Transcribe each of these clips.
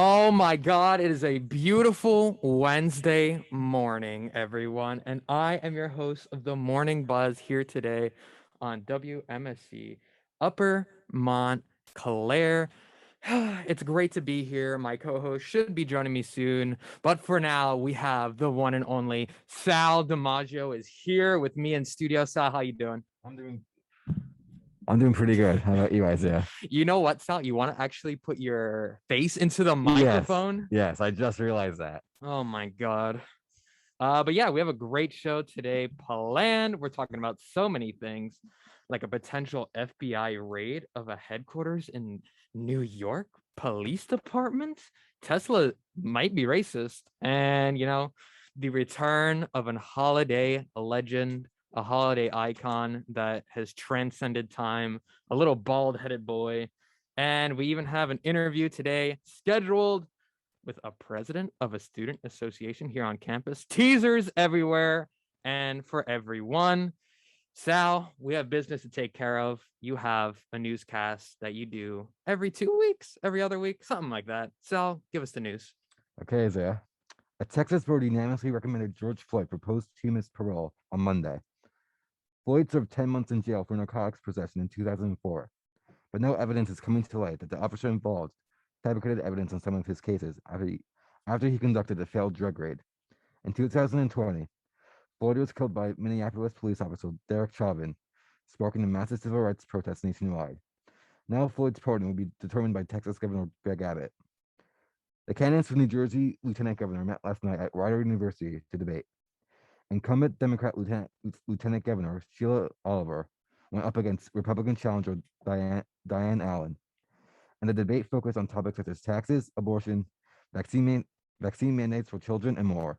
Oh my God, it is a beautiful Wednesday morning, everyone. And I am your host of the Morning Buzz here today on WMSC Upper Montclair. It's great to be here. My co-host should be joining me soon. But for now, we have the one and only Sal DiMaggio is here with me in studio. Sal, how you doing? I'm doing pretty good. How about you, Isaiah? You know what, Sal? You want to actually put your face into the Yes, microphone? yes, I just realized that. Oh my God. But yeah, we have a great show today planned. We're talking about so many things, like a potential FBI raid of a headquarters in New York Police Department. Tesla might be racist, and the return of a holiday legend, a holiday icon that has transcended time, a little bald-headed boy. And we even have an interview today scheduled with a president of a student association here on campus. Teasers everywhere and for everyone. Sal, we have business to take care of. You have a newscast that you do every 2 weeks, every other week, something like that. Sal, give us the news. Okay, Isaiah. A Texas board unanimously recommended George Floyd for posthumous parole on Monday. Floyd served 10 months in jail for narcotics possession in 2004, but no evidence is coming to light that the officer involved fabricated evidence on some of his cases after he conducted a failed drug raid. In 2020, Floyd was killed by Minneapolis police officer Derek Chauvin, sparking a massive civil rights protest nationwide. Now Floyd's pardon will be determined by Texas Governor Greg Abbott. The candidates for New Jersey Lieutenant Governor met last night at Rider University to debate. Incumbent Democrat Lieutenant Governor Sheila Oliver went up against Republican challenger Diane Allen, and the debate focused on topics such as taxes, abortion, vaccine mandates for children, and more.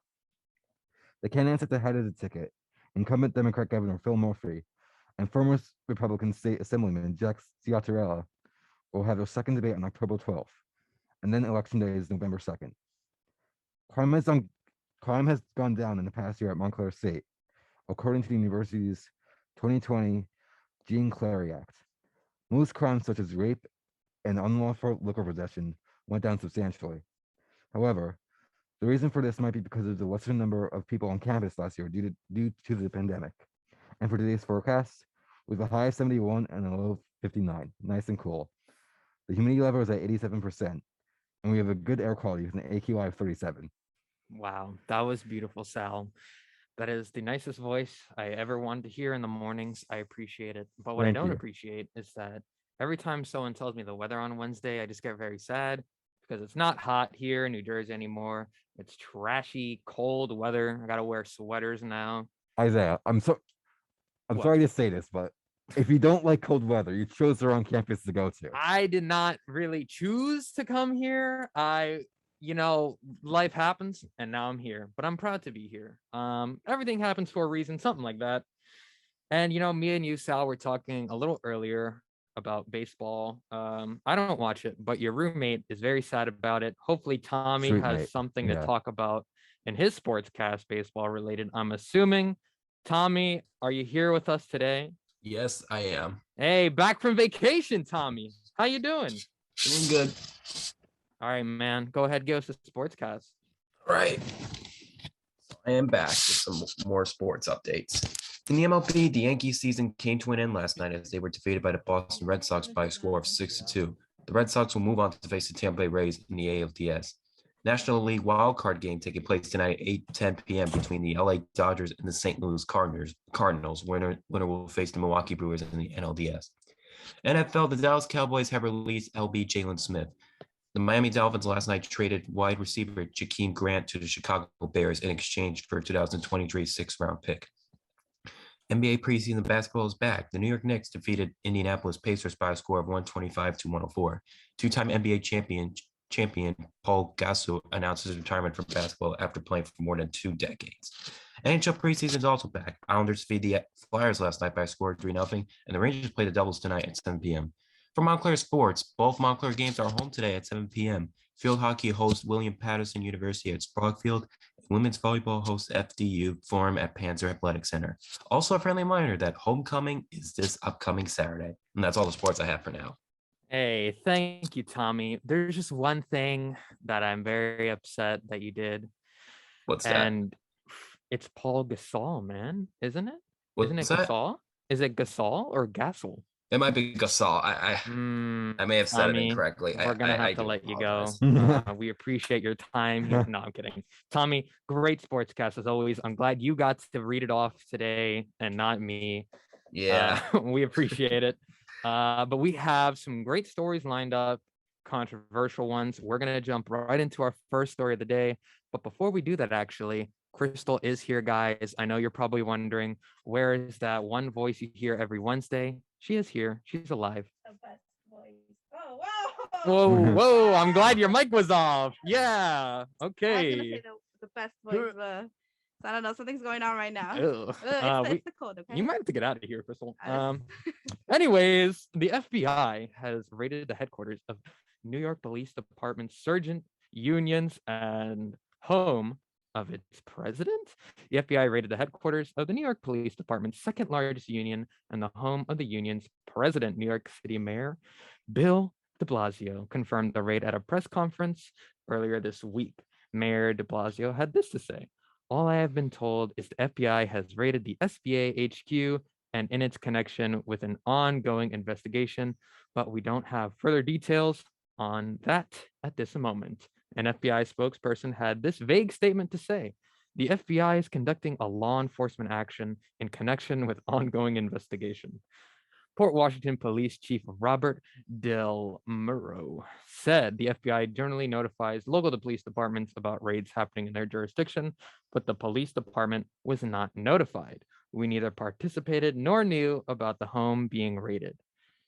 The candidates at the head of the ticket, incumbent Democrat Governor Phil Murphy and former Republican State Assemblyman Jack Ciattarella, will have their second debate on October 12th, and then Election Day is November 2nd. Crime has gone down in the past year at Montclair State, according to the university's 2020 Jean Clary Act. Most crimes such as rape and unlawful liquor possession went down substantially. However, the reason for this might be because of the lesser number of people on campus last year due to the pandemic. And for today's forecast, with a high of 71 and a low of 59, nice and cool. The humidity level is at 87%, and we have a good air quality with an AQI of 37. Wow, that was beautiful, Sal. That is the nicest voice I ever wanted to hear in the mornings. I appreciate it. But what I Thank don't you. appreciate is that every time someone tells me the weather on Wednesday, I just get very sad because it's not hot here in New Jersey anymore. It's trashy, cold weather. I got to wear sweaters now. Isaiah, I'm What? sorry to say this, but if you don't like cold weather, you chose the wrong campus to go to. I did not really choose to come here. Life happens and now I'm here, but I'm proud to be here. Everything happens for a reason, something like that. And me and you, Sal, were talking a little earlier about baseball. I don't watch it, but your roommate is very sad about it. Hopefully Tommy Sweet has mate. something to Yeah. talk about in his sportscast, baseball related, I'm assuming. Tommy, are you here with us today? Yes, I am. Hey, back from vacation, Tommy. How you doing? Doing good. All right, man. Go ahead, give us a sportscast. All right. So I am back with some more sports updates. In the MLB, the Yankees season came to an end last night as they were defeated by the Boston Red Sox by a score of 6-2. The Red Sox will move on to face the Tampa Bay Rays in the ALDS. National League wildcard game taking place tonight at 8:10 p.m. between the LA Dodgers and the St. Louis Cardinals. Winner will face the Milwaukee Brewers in the NLDS. NFL, the Dallas Cowboys have released LB Jalen Smith. The Miami Dolphins last night traded wide receiver Jakeem Grant to the Chicago Bears in exchange for a 2023 sixth-round pick. NBA preseason basketball is back. The New York Knicks defeated Indianapolis Pacers by a score of 125-104. Two-time NBA champion Paul Gasol announced his retirement from basketball after playing for more than 2 decades. NHL preseason is also back. Islanders defeated the Flyers last night by a score of 3-0, and the Rangers play the Devils tonight at 7 p.m. For Montclair Sports, both Montclair games are home today at 7 p.m. Field hockey hosts William Patterson University at Sprague Field, and women's volleyball hosts FDU Forum at Panzer Athletic Center. Also, a friendly reminder that homecoming is this upcoming Saturday. And that's all the sports I have for now. Hey, thank you, Tommy. There's just one thing that I'm very upset that you did, What's that? and it's Paul Gasol, man, isn't it? Isn't What's it that? Gasol? Is it Gasol or Gasol? It might be Gasol. I may have said it Tommy, incorrectly. we're gonna I have to do let you go. apologize. We appreciate your time here. No, I'm kidding. Tommy, great sportscast as always. I'm glad you got to read it off today and not me. Yeah. We appreciate it. But we have some great stories lined up, controversial ones. We're gonna jump right into our first story of the day. But before we do that, actually, Cristal is here, guys. I know you're probably wondering, where is that one voice you hear every Wednesday? She is here. She's alive. The best voice. Oh, wow. Whoa, whoa! I'm glad your mic was off. Yeah. I was gonna say Okay. the best voice, but I don't know. Something's going on right now. Ugh. It's the cold, okay? You might have to get out of here, Crystal. Honest- Anyways, the FBI has raided the headquarters of New York Police Department Sergeant Unions and home of its president. The FBI raided the headquarters of the New York Police Department's second largest union and the home of the union's president. New York City Mayor Bill de Blasio confirmed the raid at a press conference earlier this week. Mayor de Blasio had this to say: "All I have been told is the FBI has raided the SBA HQ and in its connection with an ongoing investigation, but we don't have further details on that at this moment." An FBI spokesperson had this vague statement to say: "The FBI is conducting a law enforcement action in connection with ongoing investigation." Port Washington Police Chief Robert Del Muro said the FBI generally notifies local police departments about raids happening in their jurisdiction, but the police department was not notified. "We neither participated nor knew about the home being raided,"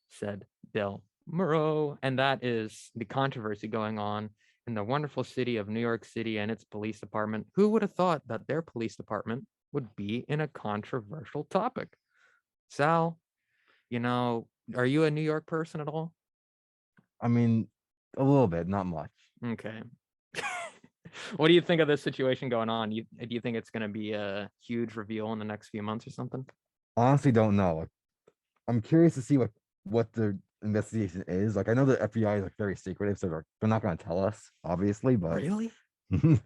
said Del Muro. And that is the controversy going on in the wonderful city of New York City and its police department. Who would have thought that their police department would be in a controversial topic? Sal, are you a New York person at all? I mean, a little bit, not much. Okay. What do you think of this situation going on? Do you think it's going to be a huge reveal in the next few months or something? Honestly, don't know. Like, I'm curious to see what the investigation is. Like, I know the FBI is like very secretive, so they're not going to tell us, obviously. But Really? This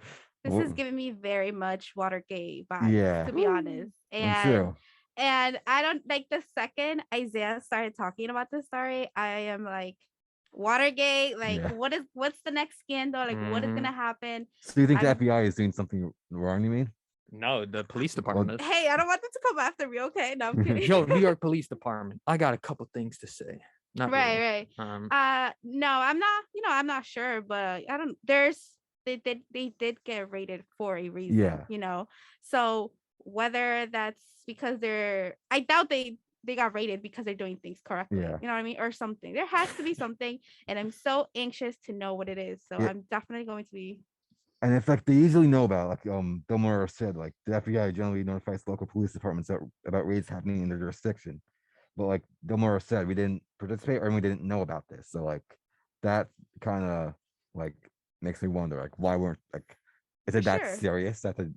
Well, is giving me very much Watergate vibes, Yeah. to be honest. me too. And I don't like the second Isaiah started talking about this story, I am like, Watergate, like Yeah. what's the next scandal? Like what is Mhm. gonna happen? So you think the I'm- FBI is doing something wrong? You mean? No, the police department is. Hey, I don't want them to come after me, okay? No, I'm kidding. Yo, New York Police Department. I got a couple things to say. Not Right, really. right. No, I'm not, I'm not sure, but I don't they did get rated for a reason, Yeah. So whether that's because I doubt they got rated because they're doing things correctly. Yeah. You know what I mean? Or something. There has to be something, and I'm so anxious to know what it is. So Yeah. I'm definitely going to be. And in fact, they usually know about, like, Bill Murray said, like, the FBI generally notifies local police departments about raids happening in their jurisdiction. But like Bill Murray said, we didn't participate or we didn't know about this. So like that kind of like makes me wonder, like, why weren't, like, is it For that sure. serious that they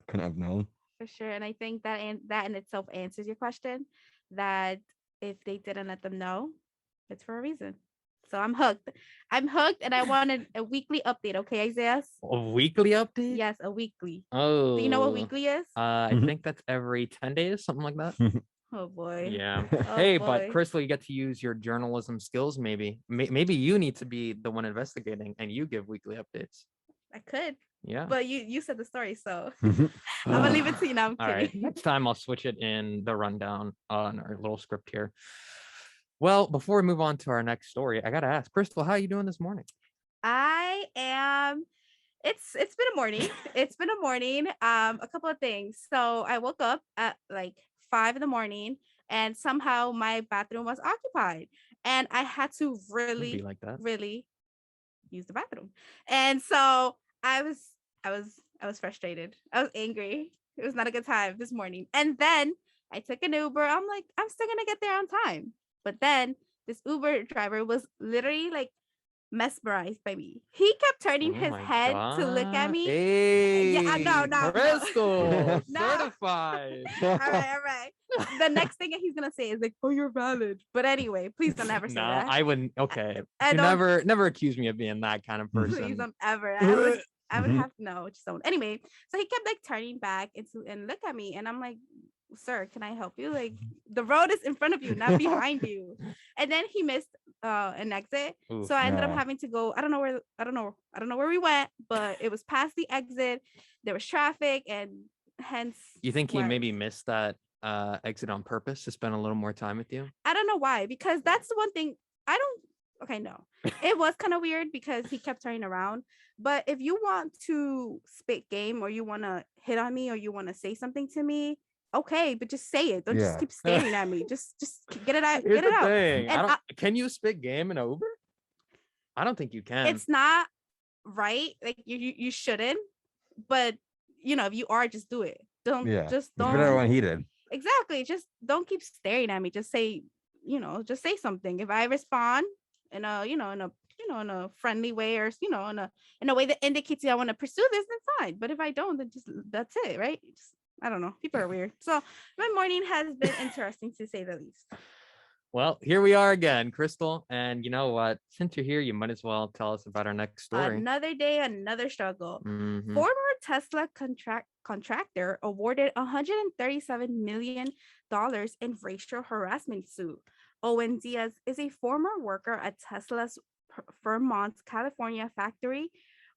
couldn't have known? For sure. And I think that in itself answers your question, that if they didn't let them know, it's for a reason. So I'm hooked. And I wanted a weekly update. Okay, Isaiah? A weekly update? Yes, a weekly. Oh. Do you know what weekly is? I think that's every 10 days, something like that. Oh boy. Yeah. Oh, Hey, boy. but Crystal, you get to use your journalism skills. Maybe you need to be the one investigating and you give weekly updates. I could, Yeah. but you said the story, so I'm gonna leave it to you now. I'm All kidding. right. Next time I'll switch it in the rundown on our little script here. Well, before we move on to our next story, I gotta ask, Crystal, how are you doing this morning? I am. It's been a morning. It's been a morning. A couple of things. So I woke up at like 5 in the morning, and somehow my bathroom was occupied, and I had to It'd be really, like that. really use the bathroom. And so I was frustrated. I was angry. It was not a good time this morning. And then I took an Uber. I'm like, I'm still gonna get there on time. But then this Uber driver was literally like mesmerized by me. He kept turning Oh his my head to look at God. me. Hey, No. Cristal, No. certified. All right. The next thing that he's gonna say is like, "Oh, you're valid." But anyway, please don't ever say No, that. I wouldn't. Okay, I you don't. never accuse me of being that kind of Please person. don't ever. I would have to know. Just don't. Anyway, so he kept like turning back and look at me, and I'm like, "Sir, can I help you? Like the road is in front of you, not behind you." And then he missed an exit, Oof. so I ended up Yeah. having to go. I don't know where we went, but it was past the exit. There was traffic, and hence. You think he why I maybe was- missed that exit on purpose to spend a little more time with you? I don't know why, because that's the one thing I don't. Okay, no, it was kind of weird because he kept turning around. But if you want to spit game or you want to hit on me or you want to say something to me, okay, but just say it. Don't just Yeah. keep staring at me. Just get it out. Here's Get it the out. thing. And Can you spit game in Uber? I don't think you can. it's not right. Like you shouldn't. But if you are, just do it. Don't Yeah. just It's better don't. when heated. Exactly. Just don't keep staring at me. Just say, just say something. If I respond in a friendly way or in a way that indicates I want to pursue this, then fine. But if I don't, then just that's it, right? I don't know. People are weird. So my morning has been interesting to say the least. Well, here we are again, Cristal. And you know what? Since you're here, you might as well tell us about our next story. Another day, another struggle. Mhm. Former Tesla contractor awarded $137 million in racial harassment suit. Owen Diaz is a former worker at Tesla's Fremont, California factory,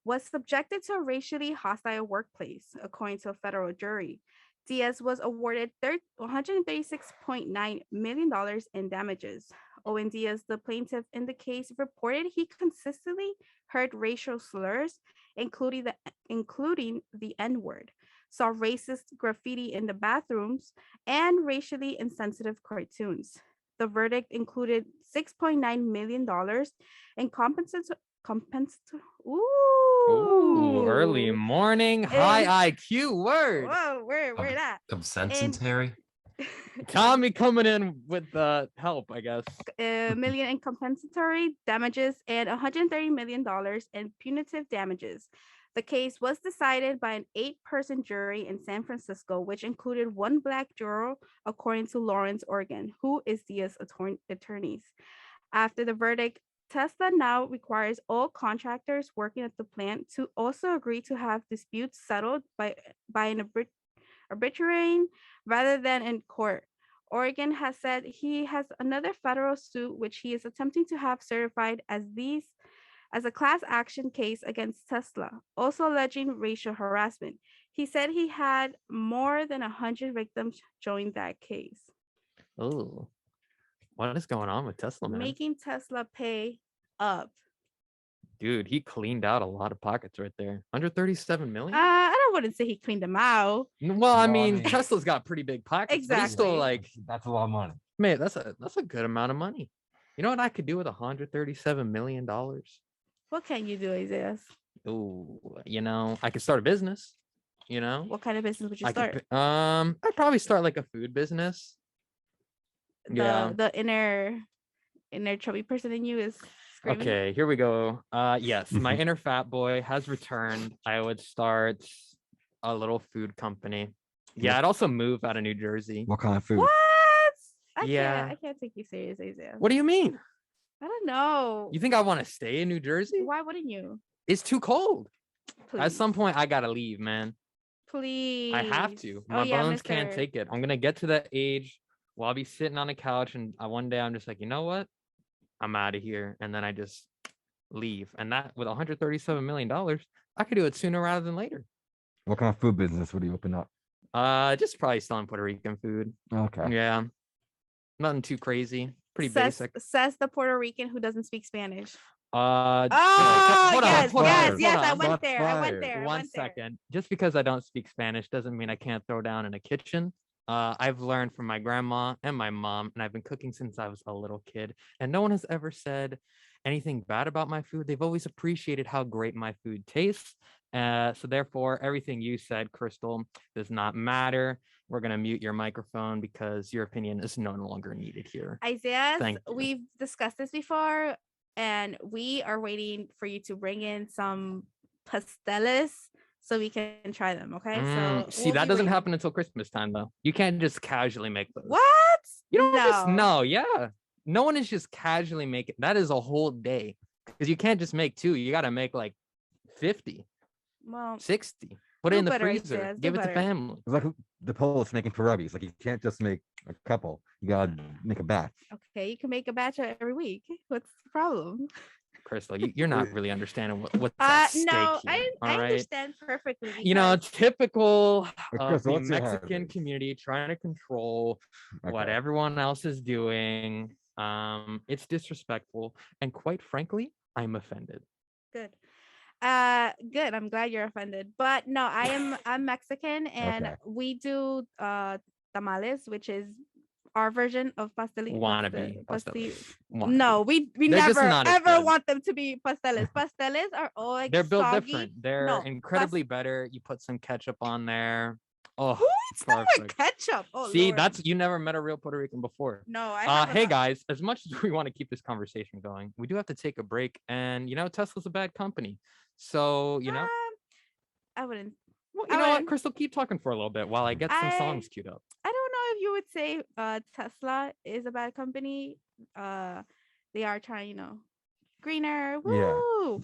was subjected to a racially hostile workplace, according to a federal jury. Diaz was awarded $136.9 million in damages. Owen Diaz, the plaintiff in the case, reported he consistently heard racial slurs, including the N-word, saw racist graffiti in the bathrooms, and racially insensitive cartoons. The verdict included $6.9 million in Ooh, early morning, high IQ word. Whoa, where that? Compensatory. Tommy coming in with the help, I guess. Million in compensatory damages and $130 million in punitive damages. The case was decided by an 8-person jury in San Francisco, which included one Black juror, according to Lawrence Organ, who is Diaz's attorneys. After the verdict, Tesla now requires all contractors working at the plant to also agree to have disputes settled by an arbitrarian rather than in court. Oregon has said he has another federal suit which he is attempting to have certified as a class action case against Tesla, also alleging racial harassment. He said he had more than 100 victims join that case. Oh, what is going on with Tesla, man? Making Tesla pay up. Dude, he cleaned out a lot of pockets right there. 137 million? I wouldn't say he cleaned them out. Well, I No, mean, I mean- Tesla's got pretty big pockets, but he's still Exactly. like, That's a lot of money. man, that's a good amount of money. You know what I could do with $137 million? What can you do, Isaias? Oh, I could start a business. What kind of business would you I start? could, I'd probably start like a food business. Yeah. The inner chubby person in you is screaming. Okay, here we go. Yes, my inner fat boy has returned. I would start a little food company. Yeah, I'd also move out of New Jersey. What kind of food? What? Yeah. I can't take you serious, Isaiah. What do you mean? I don't know. You think I want to stay in New Jersey? Why wouldn't you? It's too cold. Please. At some point, I gotta leave, man. Please. I have to. Oh, My yeah, bones can't mister. take it. I'm gonna get to that age where I'll be sitting on a couch and one day I'm just like, you know what? I'm out of here. And then I just leave. And that with $137 million, I could do it sooner rather than later. What kind of food business would you open up? Just probably selling Puerto Rican food. Okay. Yeah. Nothing too crazy. Pretty says, basic. Says the Puerto Rican who doesn't speak Spanish. Oh, yes. I on. went there. I Shots went there. fired. I One went there. second. Just because I don't speak Spanish doesn't mean I can't throw down in a kitchen. I've learned from my grandma and my mom, and I've been cooking since I was a little kid. And no one has ever said anything bad about my food. They've always appreciated how great my food tastes. So therefore, everything you said, Cristal, does not matter. We're going to mute your microphone because your opinion is no longer needed here. Isaiah, Thank you. we've discussed this before. and we are waiting for you to bring in some pasteles so we can try them. Okay, so See, we'll that be doesn't waiting. happen until Christmas time, though. You can't just casually make those. What? You don't just No. yeah. No one is just casually making. That is a whole day because you can't just make 2. You got to make like 50, Well, 60. Put it do in the better, freezer. Isaias, do Give it to better. family. It's like the Polish making pierogies. Like you can't just make a couple. You gotta make a batch. Okay, you can make a batch every week. What's the problem? Cristal, you're not really understanding what's at stake No, here. I All right. understand perfectly. You know, because- typical But of Cristal, the what's your Mexican hazard? community trying to control what Okay. everyone else is doing. It's disrespectful, and quite frankly, I'm offended. Good. Good. I'm glad you're offended. But no, I'm Mexican, and Okay. we do tamales, which is our version of Wannabe pastel. Wannabe. No, we They're just never not as ever good. want them to be pasteles. Pasteles are all like They're built soggy. different. They're No, incredibly better. You put some ketchup on there. Oh, Who eats them with perfect. ketchup? Oh, See, Lord. you never met a real Puerto Rican before. No, I haven't. Hey guys, as much as we want to keep this conversation going, we do have to take a break. And Tesla's a bad company. So, I wouldn't. well, I you know what, wouldn't- Cristal, keep talking for a little bit while I get some songs queued up. I don't know if you would say Tesla is a bad company. They are trying, greener. Woo!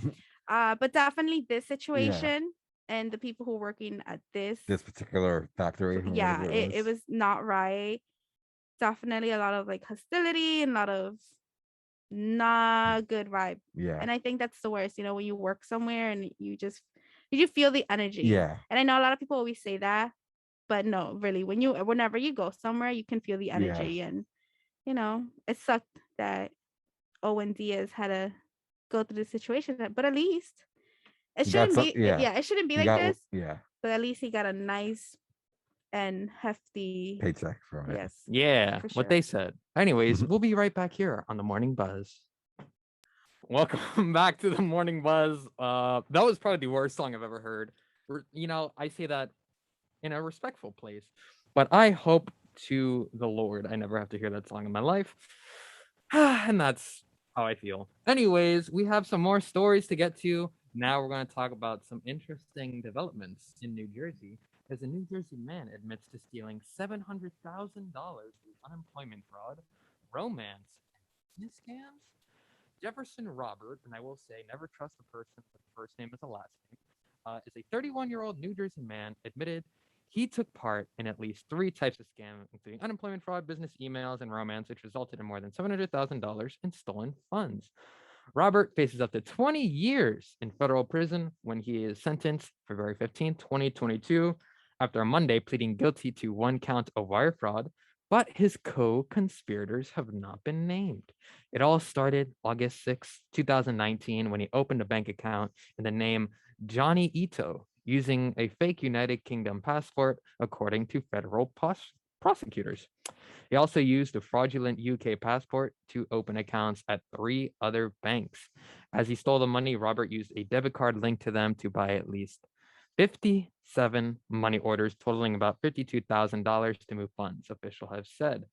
But definitely this situation and the people who are working at this particular factory. or yeah, whatever it was not right. Definitely a lot of like hostility and a lot of not good vibe. Yeah. And I think that's the worst, when you work somewhere and you feel the energy. Yeah. And I know a lot of people always say that, but no, really, whenever you go somewhere, you can feel the energy. And it sucked that Owen Diaz had to go through the situation, but at least it He got shouldn't some- be yeah. it shouldn't be He like got- this, Yeah. but at least he got a nice and hefty Paycheck from it. yes. Yeah, for what sure. they said. Anyways, Mhm. we'll be right back here on the Morning Buzz. Welcome back to the Morning Buzz. That was probably the worst song I've ever heard. I say that in a respectful place, but I hope to the Lord I never have to hear that song in my life. And that's how I feel. Anyways, we have some more stories to get to. Now we're going to talk about some interesting developments in New Jersey as a New Jersey man admits to stealing $700,000 through unemployment fraud, romance, and business scams. Jefferson Robert, and I will say never trust a person with a first name as a last name, is a 31-year-old New Jersey man admitted he took part in at least 3 types of scams, including unemployment fraud, business emails, and romance, which resulted in more than $700,000 in stolen funds. Robert faces up to 20 years in federal prison when he is sentenced February 15, 2022, after a Monday pleading guilty to 1 count of wire fraud, but his co-conspirators have not been named. It all started August 6, 2019, when he opened a bank account in the name Johnny Ito, using a fake United Kingdom passport, according to federal prosecutors. He also used a fraudulent UK passport to open accounts at 3 other banks. As he stole the money, Robert used a debit card linked to them to buy at least 57 money orders totaling about $52,000 to move funds, officials have said.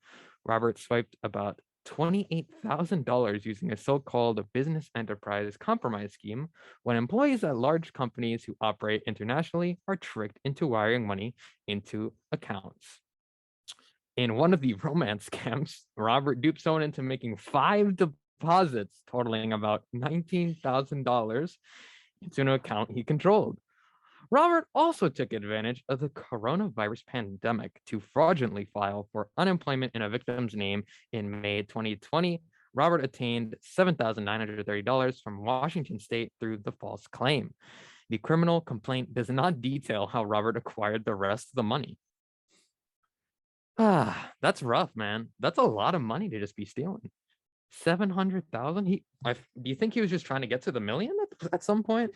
Robert swiped about $28,000 using a so-called business enterprise compromise scheme when employees at large companies who operate internationally are tricked into wiring money into accounts. In one of the romance scams, Robert duped someone into making 5 deposits totaling about $19,000 into an account he controlled. Robert also took advantage of the coronavirus pandemic to fraudulently file for unemployment in a victim's name in May 2020. Robert obtained $7,930 from Washington State through the false claim. The criminal complaint does not detail how Robert acquired the rest of the money. That's rough, man. That's a lot of money to just be stealing. 700,000. Do you think he was just trying to get to the million at some point?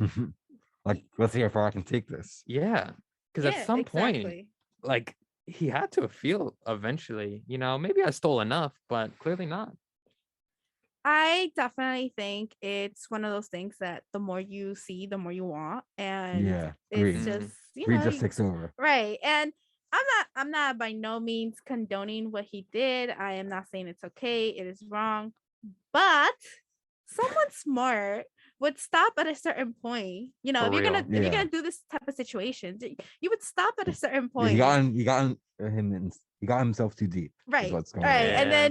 Like, let's see how far I can take this. Yeah, because at some point, like, he had to feel eventually, maybe I stole enough, but clearly not. I definitely think it's one of those things that the more you see, the more you want, and Yeah, it's greed. just Greed just takes over. right. And I'm not by no means condoning what he did. I am not saying it's okay. It is wrong, but someone smart would stop at a certain point. You know, For if you're gonna real. if you're Yeah. gonna do this type of situations, you would stop at a certain Yeah, point. he got himself too deep. Is Right. what's going Right. on. And Yeah.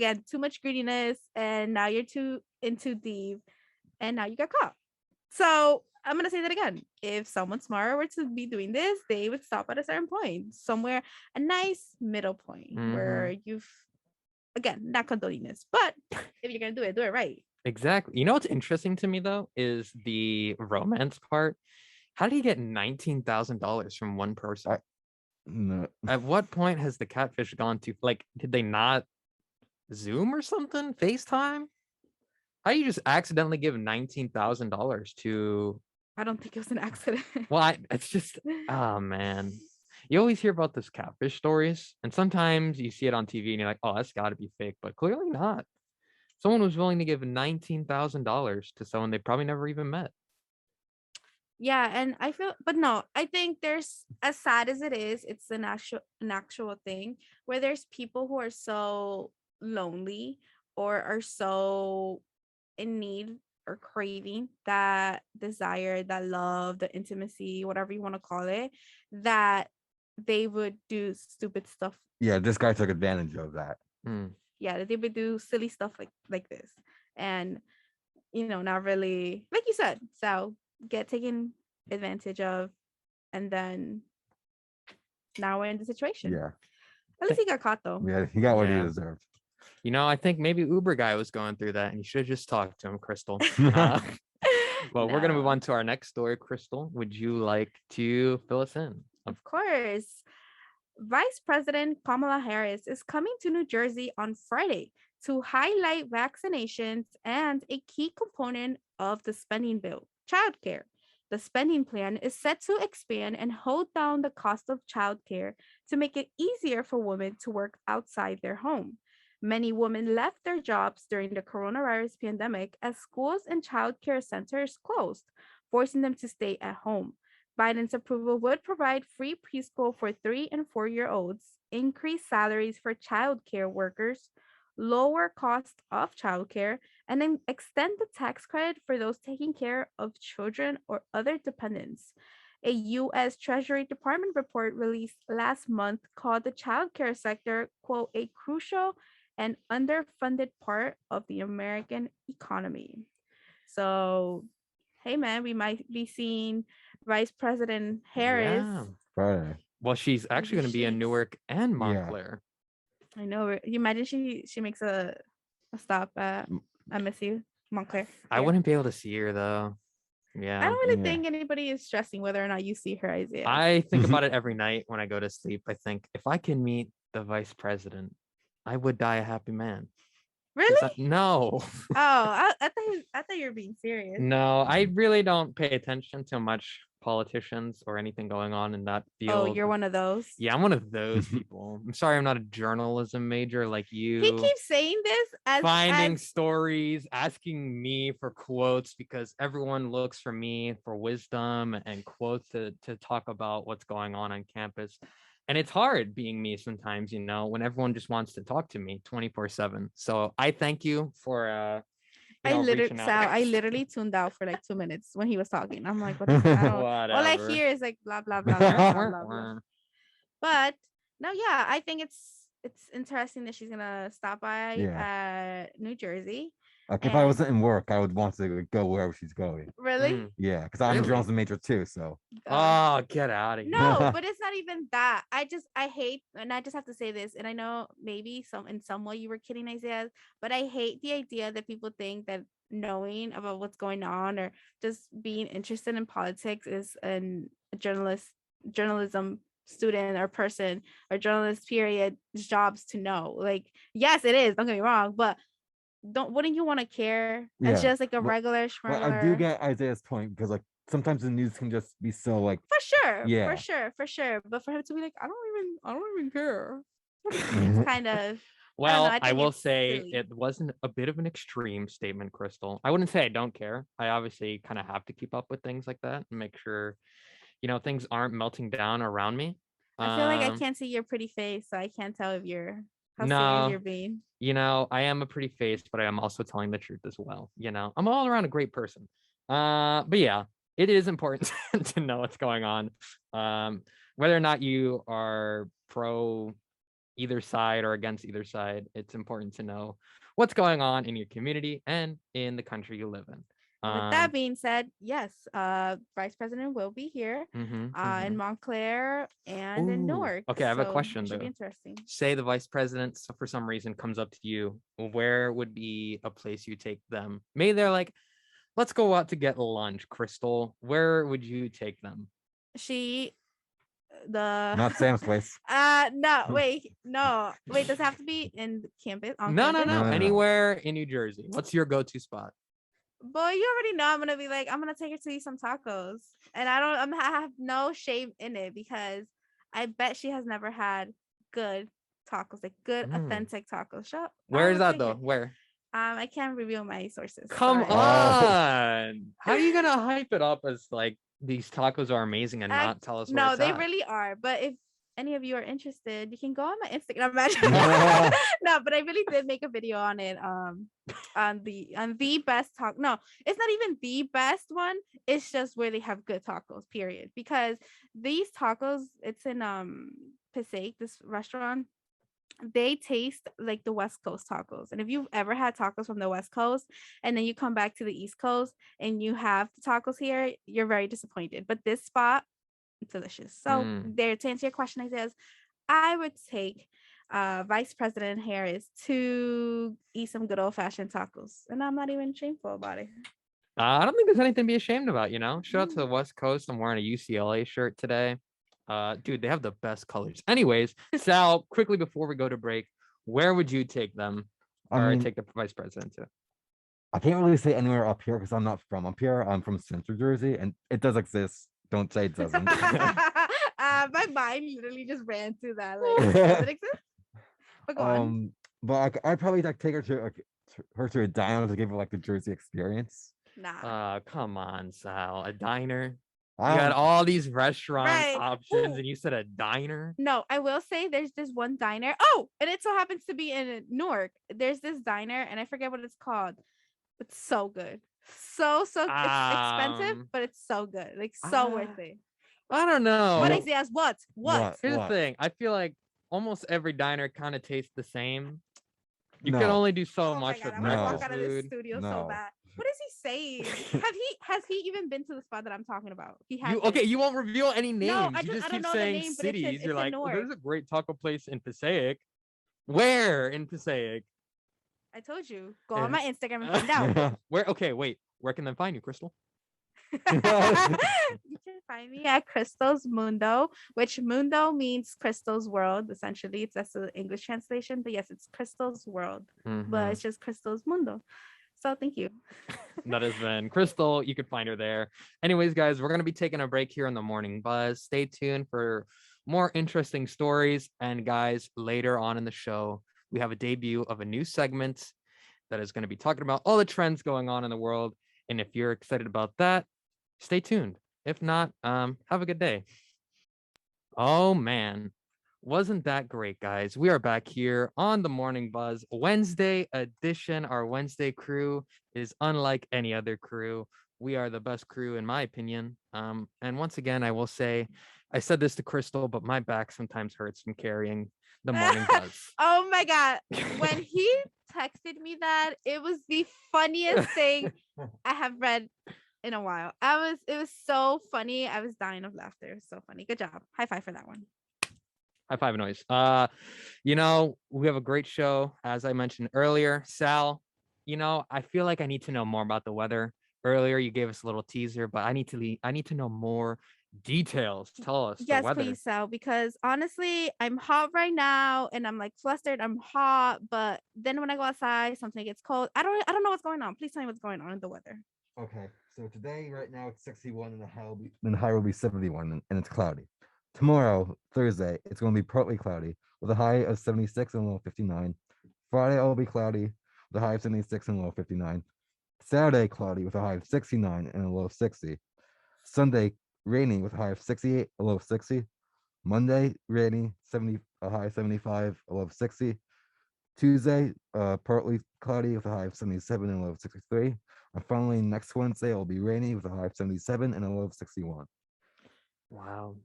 then too much greediness, and now you're too into deep, and now you got caught. So I'm gonna say that again. If someone smart were to be doing this, they would stop at a certain point, somewhere, a nice middle point where you've, again, not condoning this, but if you're gonna do it right. Exactly. You know what's interesting to me though is the romance part. How did he get $19,000 from one person? No. At what point has the catfish gone to, like, did they not Zoom or something? FaceTime? How do you just accidentally give $19,000 to? I don't think it was an accident. Well, it's just, oh man. You always hear about this catfish stories, and sometimes you see it on TV and you're like, oh, that's got to be fake, but clearly not. Someone was willing to give $19,000 to someone they probably never even met. Yeah, and I feel, but no, I think there's, as sad as it is, it's an actual thing where there's people who are so lonely or are so in need or craving that desire, that love, the intimacy, whatever you want to call it, that they would do stupid stuff. Yeah, this guy took advantage of that. Yeah, that they would do silly stuff like this, and not really, like you said, so get taken advantage of, and then now we're in the situation. Yeah. At least he got caught though. Yeah, he got what he Yeah. deserved. I think maybe Uber guy was going through that, and you should have just talked to him, Cristal. Well, we're gonna move No. on to our next story. Cristal, would you like to fill us in? Of course. Vice President Kamala Harris is coming to New Jersey on Friday to highlight vaccinations and a key component of the spending bill, childcare. The spending plan is set to expand and hold down the cost of childcare to make it easier for women to work outside their home. Many women left their jobs during the coronavirus pandemic as schools and childcare centers closed, forcing them to stay at home. Biden's approval would provide free preschool for 3 and 4-year-olds, increase salaries for childcare workers, lower cost of childcare, and then extend the tax credit for those taking care of children or other dependents. A U.S. Treasury Department report released last month called the childcare sector, quote, a crucial and underfunded part of the American economy. So, hey man, we might be seeing Vice President Harris. Yeah. Friday. Well, she's actually going to be in sheets. Newark and Yeah. Montclair. I know. You imagine she makes a stop at MSU, Montclair. I here. wouldn't be able to see her though. Yeah. I don't really Yeah. think anybody is stressing whether or not you see her, Isaiah. I think about it every night when I go to sleep. I think if I can meet the vice president, I would die a happy man. Really? No. Oh, I thought you were being serious. No, I really don't pay attention to much politicians or anything going on in that field. Oh, you're one of those. Yeah, I'm one of those people. I'm sorry I'm not a journalism major like you. He keeps saying this as Finding stories, asking me for quotes because everyone looks for me for wisdom and quotes to talk about what's going on campus. And it's hard being me sometimes, when everyone just wants to talk to me 24/7. So I thank you for I reaching out. literally tuned out for like 2 minutes when he was talking. I'm like, what the hell? All I Whatever. hear is like blah blah blah blah blah blah, blah. But no, yeah, I think it's interesting that she's gonna stop by at New Jersey. Like if I wasn't in work, I would want to go wherever she's going. Really? Yeah, because I'm a Really? journalism major too. So Oh, get out of here. No, but it's not even that. I hate, and I just have to say this, and I know maybe in some way you were kidding, Isaiah, but I hate the idea that people think that knowing about what's going on or just being interested in politics is a journalism student or person or journalist period jobs to know. Like, yes, it is, don't get me wrong, but wouldn't you want to care as just like a regular But I do get Isaiah's point because like sometimes the news can just be so like for sure. Yeah. For sure. But for him to be like, I don't even care. It's kind of Well, I I think will it's say silly. it wasn't a bit of an extreme statement, Cristal. I wouldn't say I don't care. I obviously kind of have to keep up with things like that and make sure, things aren't melting down around me. I feel like I can't see your pretty face, so I can't tell if you're How No. serious you're being. I am a pretty face, but I am also telling the truth as well. I'm all around a great person. But yeah, it is important to know what's going on. Whether or not you are pro either side or against either side, it's important to know what's going on in your community and in the country you live in. With that being said, yes, Vice President will be here in Montclair and in Newark. Okay, I have a so question it should though. be interesting. Say the vice president, for some reason, comes up to you. Where would be a place you take them? Maybe they're like, let's go out to get lunch, Cristal. Where would you take them? Not Sam's place. No, wait. Does it have to be in the campus? No. No. Anywhere in New Jersey. What's your go-to spot? Boy, you already know I'm gonna be like, I'm gonna take her to eat some tacos, and I have no shame in it because I bet she has never had good tacos, like good authentic tacos. Where is that though? Where? I can't reveal my sources. Come Sorry. on. How are you gonna hype it up as like these tacos are amazing and not tell us where No, it's they at? really are. But if any of you are interested, you can go on my Instagram. No, but I really did make a video on it. On the best taco. No, it's not even the best one. It's just where they have good tacos. Period. Because these tacos, it's in Passaic, this restaurant. They taste like the West Coast tacos. And if you've ever had tacos from the West Coast and then you come back to the East Coast and you have the tacos here, you're very disappointed. But this spot, it's delicious. So there, to answer your question, Isaias, I would take Vice President Harris to eat some good old-fashioned tacos. And I'm not even shameful about it. I don't think there's anything to be ashamed about, Shout out to the West Coast. I'm wearing a UCLA shirt today. Dude, they have the best colors. Anyways, Sal, quickly before we go to break, where would you take them take the vice president to? I can't really say anywhere up here because I'm not from up here. I'm from Central Jersey, and it does exist. Don't say it doesn't. My mind literally just ran to that. Like, does it exist? But go on. But I'd probably take her to a diner to give her like the Jersey experience. Nah. Come on, Sal. A diner? You got all these restaurant options, and you said a diner? No, I will say there's this one diner. Oh, and it so happens to be in Newark. There's this diner, and I forget what it's called. It's so good. So it's expensive, but it's so good. Like so worth it. I don't know. What Isaias? What? Here's the thing. I feel like almost every diner kind of tastes the same. You No. can only do so much God, with I'm gonna medical walk out of this food. studio so bad. What is he saying? Has he even been to the spot that I'm talking about? He has. You won't reveal any names. No, you just I keep don't know saying the name, but cities. You're like, Newark. there's a great taco place in Passaic. Where in Passaic? I told you. Go on my Instagram and find out. Where? Okay, wait. Where can they find you, Cristal? You can find me at Cristal's Mundo, which Mundo means Cristal's world. Essentially, that's the English translation. But yes, it's Cristal's world, but it's just Cristal's Mundo. So thank you. That has been Cristal. You can find her there. Anyways, guys, we're going to be taking a break here in the Morning Buzz. Stay tuned for more interesting stories. And guys, later on in the show, we have a debut of a new segment that is going to be talking about all the trends going on in the world. And if you're excited about that, stay tuned. If not, have a good day. Oh, man. Wasn't that great, guys? We are back here on the Morning Buzz Wednesday edition. Our Wednesday crew is unlike any other crew. We are the best crew, in my opinion. And once again, I will say, I said this to Cristal, but my back sometimes hurts from carrying the Morning Buzz. Oh my God. When he texted me that, it was the funniest thing I have read in a while. It was so funny. I was dying of laughter. It was so funny. Good job. High five for that one. High five noise. We have a great show, as I mentioned earlier. Sal, I feel like I need to know more about the weather. Earlier, you gave us a little teaser, but I need to know more details. Tell us the weather. Please, Sal, because honestly, I'm hot right now and I'm like flustered. I'm hot, but then when I go outside, something gets cold. I don't know what's going on. Please tell me what's going on in the weather. Okay, so today, right now, it's 61 and the high will be 71 and it's cloudy. Tomorrow, Thursday, it's going to be partly cloudy with a high of 76 and a low of 59. Friday, it will be cloudy with a high of 76 and a low of 59. Saturday, cloudy with a high of 69 and a low of 60. Sunday, rainy with a high of 68, a low of 60. Monday, rainy, a high of 75, a low of 60. Tuesday, partly cloudy with a high of 77 and a low of 63. And finally, next Wednesday, it'll be rainy with a high of 77 and a low of 61. Wow.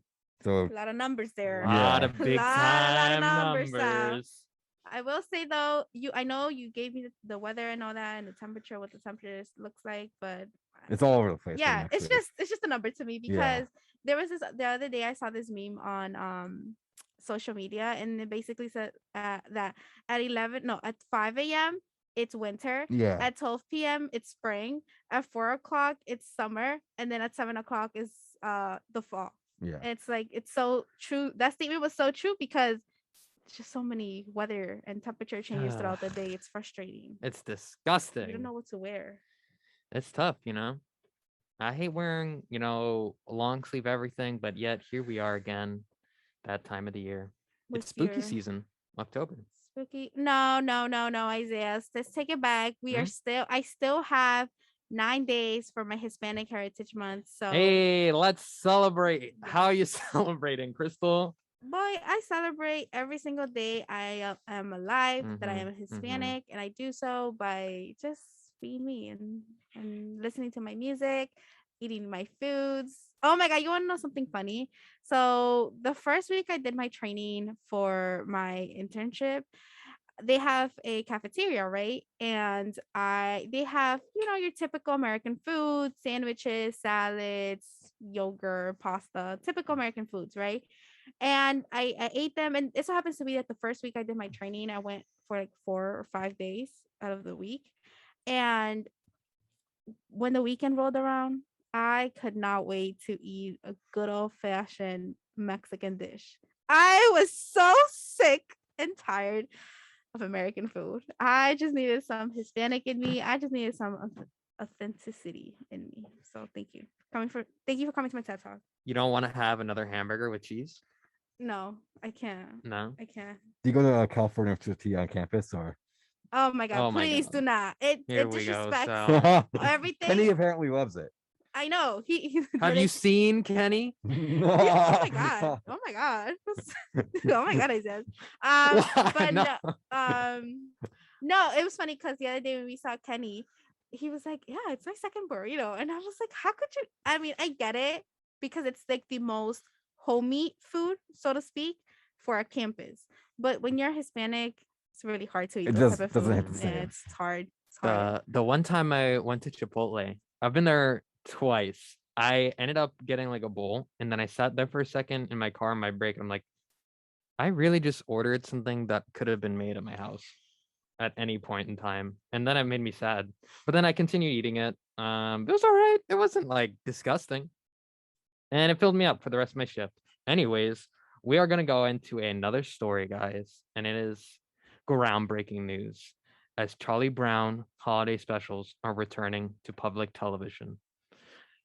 So A lot of numbers there. Lot Yeah. of big lot of time numbers, numbers. I will say though, I know you gave me the weather and all that and the temperature, what the temperature looks like, but it's all over the place. yeah, next week. it's just a number to me Yeah. because there was this the other day I saw this meme on social media and it basically said that at 5 a.m. it's winter, Yeah. at 12 p.m. it's spring, at 4 o'clock it's summer, and then at 7 o'clock is the fall. Yeah. And it's like it's so true. That statement was so true because it's just so many weather and temperature changes throughout the day. It's frustrating. It's You disgusting. don't know what to wear. It's tough, you know. I hate wearing, long sleeve everything, but yet here we are again, that time of the year. With It's spooky your season, October. spooky. No, Isaiah. Let's take it back. I still have 9 days for my Hispanic Heritage Month. So Hey, let's celebrate. How are you celebrating, Cristal? boy, I celebrate every single day I am alive, that I Mhm, am Hispanic, and I do so by just being me and listening to my music, eating my foods. Oh my God, you want to know something funny? So the first week I did my training for my internship, they have a cafeteria, right? And they have, your typical American food, sandwiches, salads, yogurt, pasta, typical American foods, right? And I ate them. And it so happens to be that the first week I did my training, I went for like 4 or 5 days out of the week. And when the weekend rolled around, I could not wait to eat a good old fashioned Mexican dish. I was so sick and tired of American food. I just needed some Hispanic in me. I just needed some authenticity in me. So thank you. Thank you for coming to my TED Talk. You don't want to have another hamburger with cheese? No, I can't. No. I can't. Do you go to California to tea on campus or? Oh my God, Oh my please God. do not. It Here we go. disrespects So, everything. Kenny apparently loves it. I know. have you seen Kenny? Oh my God. Oh my God. Oh my God, I said. But No. no, it was funny because the other day when we saw Kenny, he was like, "Yeah, it's my second burrito," and I was like, "How could you?" I mean, I get it because it's like the most homey food, so to speak, for a campus. But when you're Hispanic, it's really hard to eat It those just type of doesn't food. hit the same. Yeah, it's hard. It's hard. The one time I went to Chipotle, I've been there twice. I ended up getting like a bowl, and then I sat there for a second in my car on my break. I'm like, I really just ordered something that could have been made at my house at any point in time, and then it made me sad. But then I continued eating it. It was all right. It wasn't like disgusting, and it filled me up for the rest of my shift. Anyways, we are gonna go into another story, guys, and it is groundbreaking news as Charlie Brown holiday specials are returning to public television.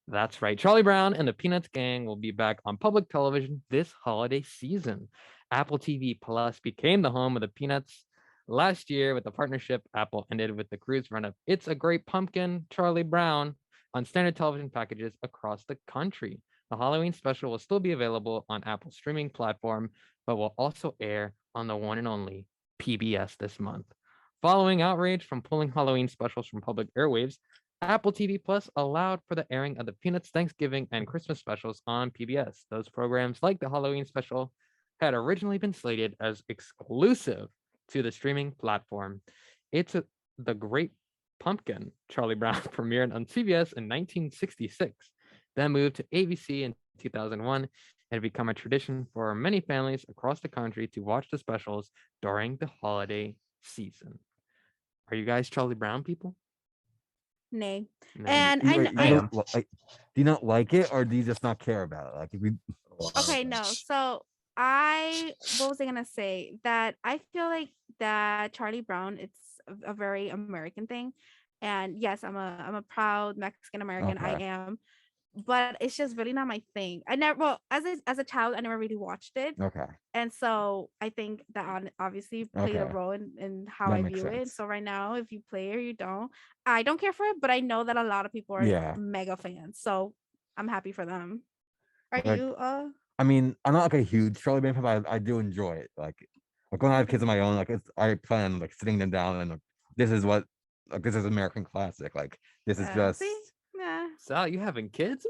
That's right. Charlie Brown and the Peanuts Gang will be back on public television this holiday season. Apple TV Plus became the home of the Peanuts last year with the partnership. Apple ended with the cruise run of It's a Great Pumpkin, Charlie Brown on standard television packages across the country. The Halloween special will still be available on Apple's streaming platform, but will also air on the one and only PBS this month. Following outrage from pulling Halloween specials from public airwaves, Apple TV Plus allowed for the airing of the Peanuts Thanksgiving and Christmas specials on PBS. Those programs, like the Halloween special, had originally been slated as exclusive to the streaming platform. The Great Pumpkin, Charlie Brown premiered on CBS in 1966, then moved to ABC in 2001, and become a tradition for many families across the country to watch the specials during the holiday season. Are you guys Charlie Brown people? Nay. No. And You, I, wait, I, you don't, do you not like it or do you just not care about it? Like if we okay, no. So what was I gonna say? That I feel like that Charlie Brown, it's a very American thing, and yes, I'm a proud Mexican American. I Okay. am, but it's just really not my thing. I never, well, as a child, I never really watched it, Okay. and so I think that obviously played a Okay. role in how That I makes view it. sense. So right now, if you play or you don't, I don't care for it, but I know that a lot of people are Yeah. mega fans, so I'm happy for them. Are Like, you? I mean, I'm not like a huge Charlie Brown fan, but I do enjoy it. Like Like when I have kids of my own, like I plan on like sitting them down and like, this is what like this is American classic. Like this is just See, yeah. Sal, you having kids,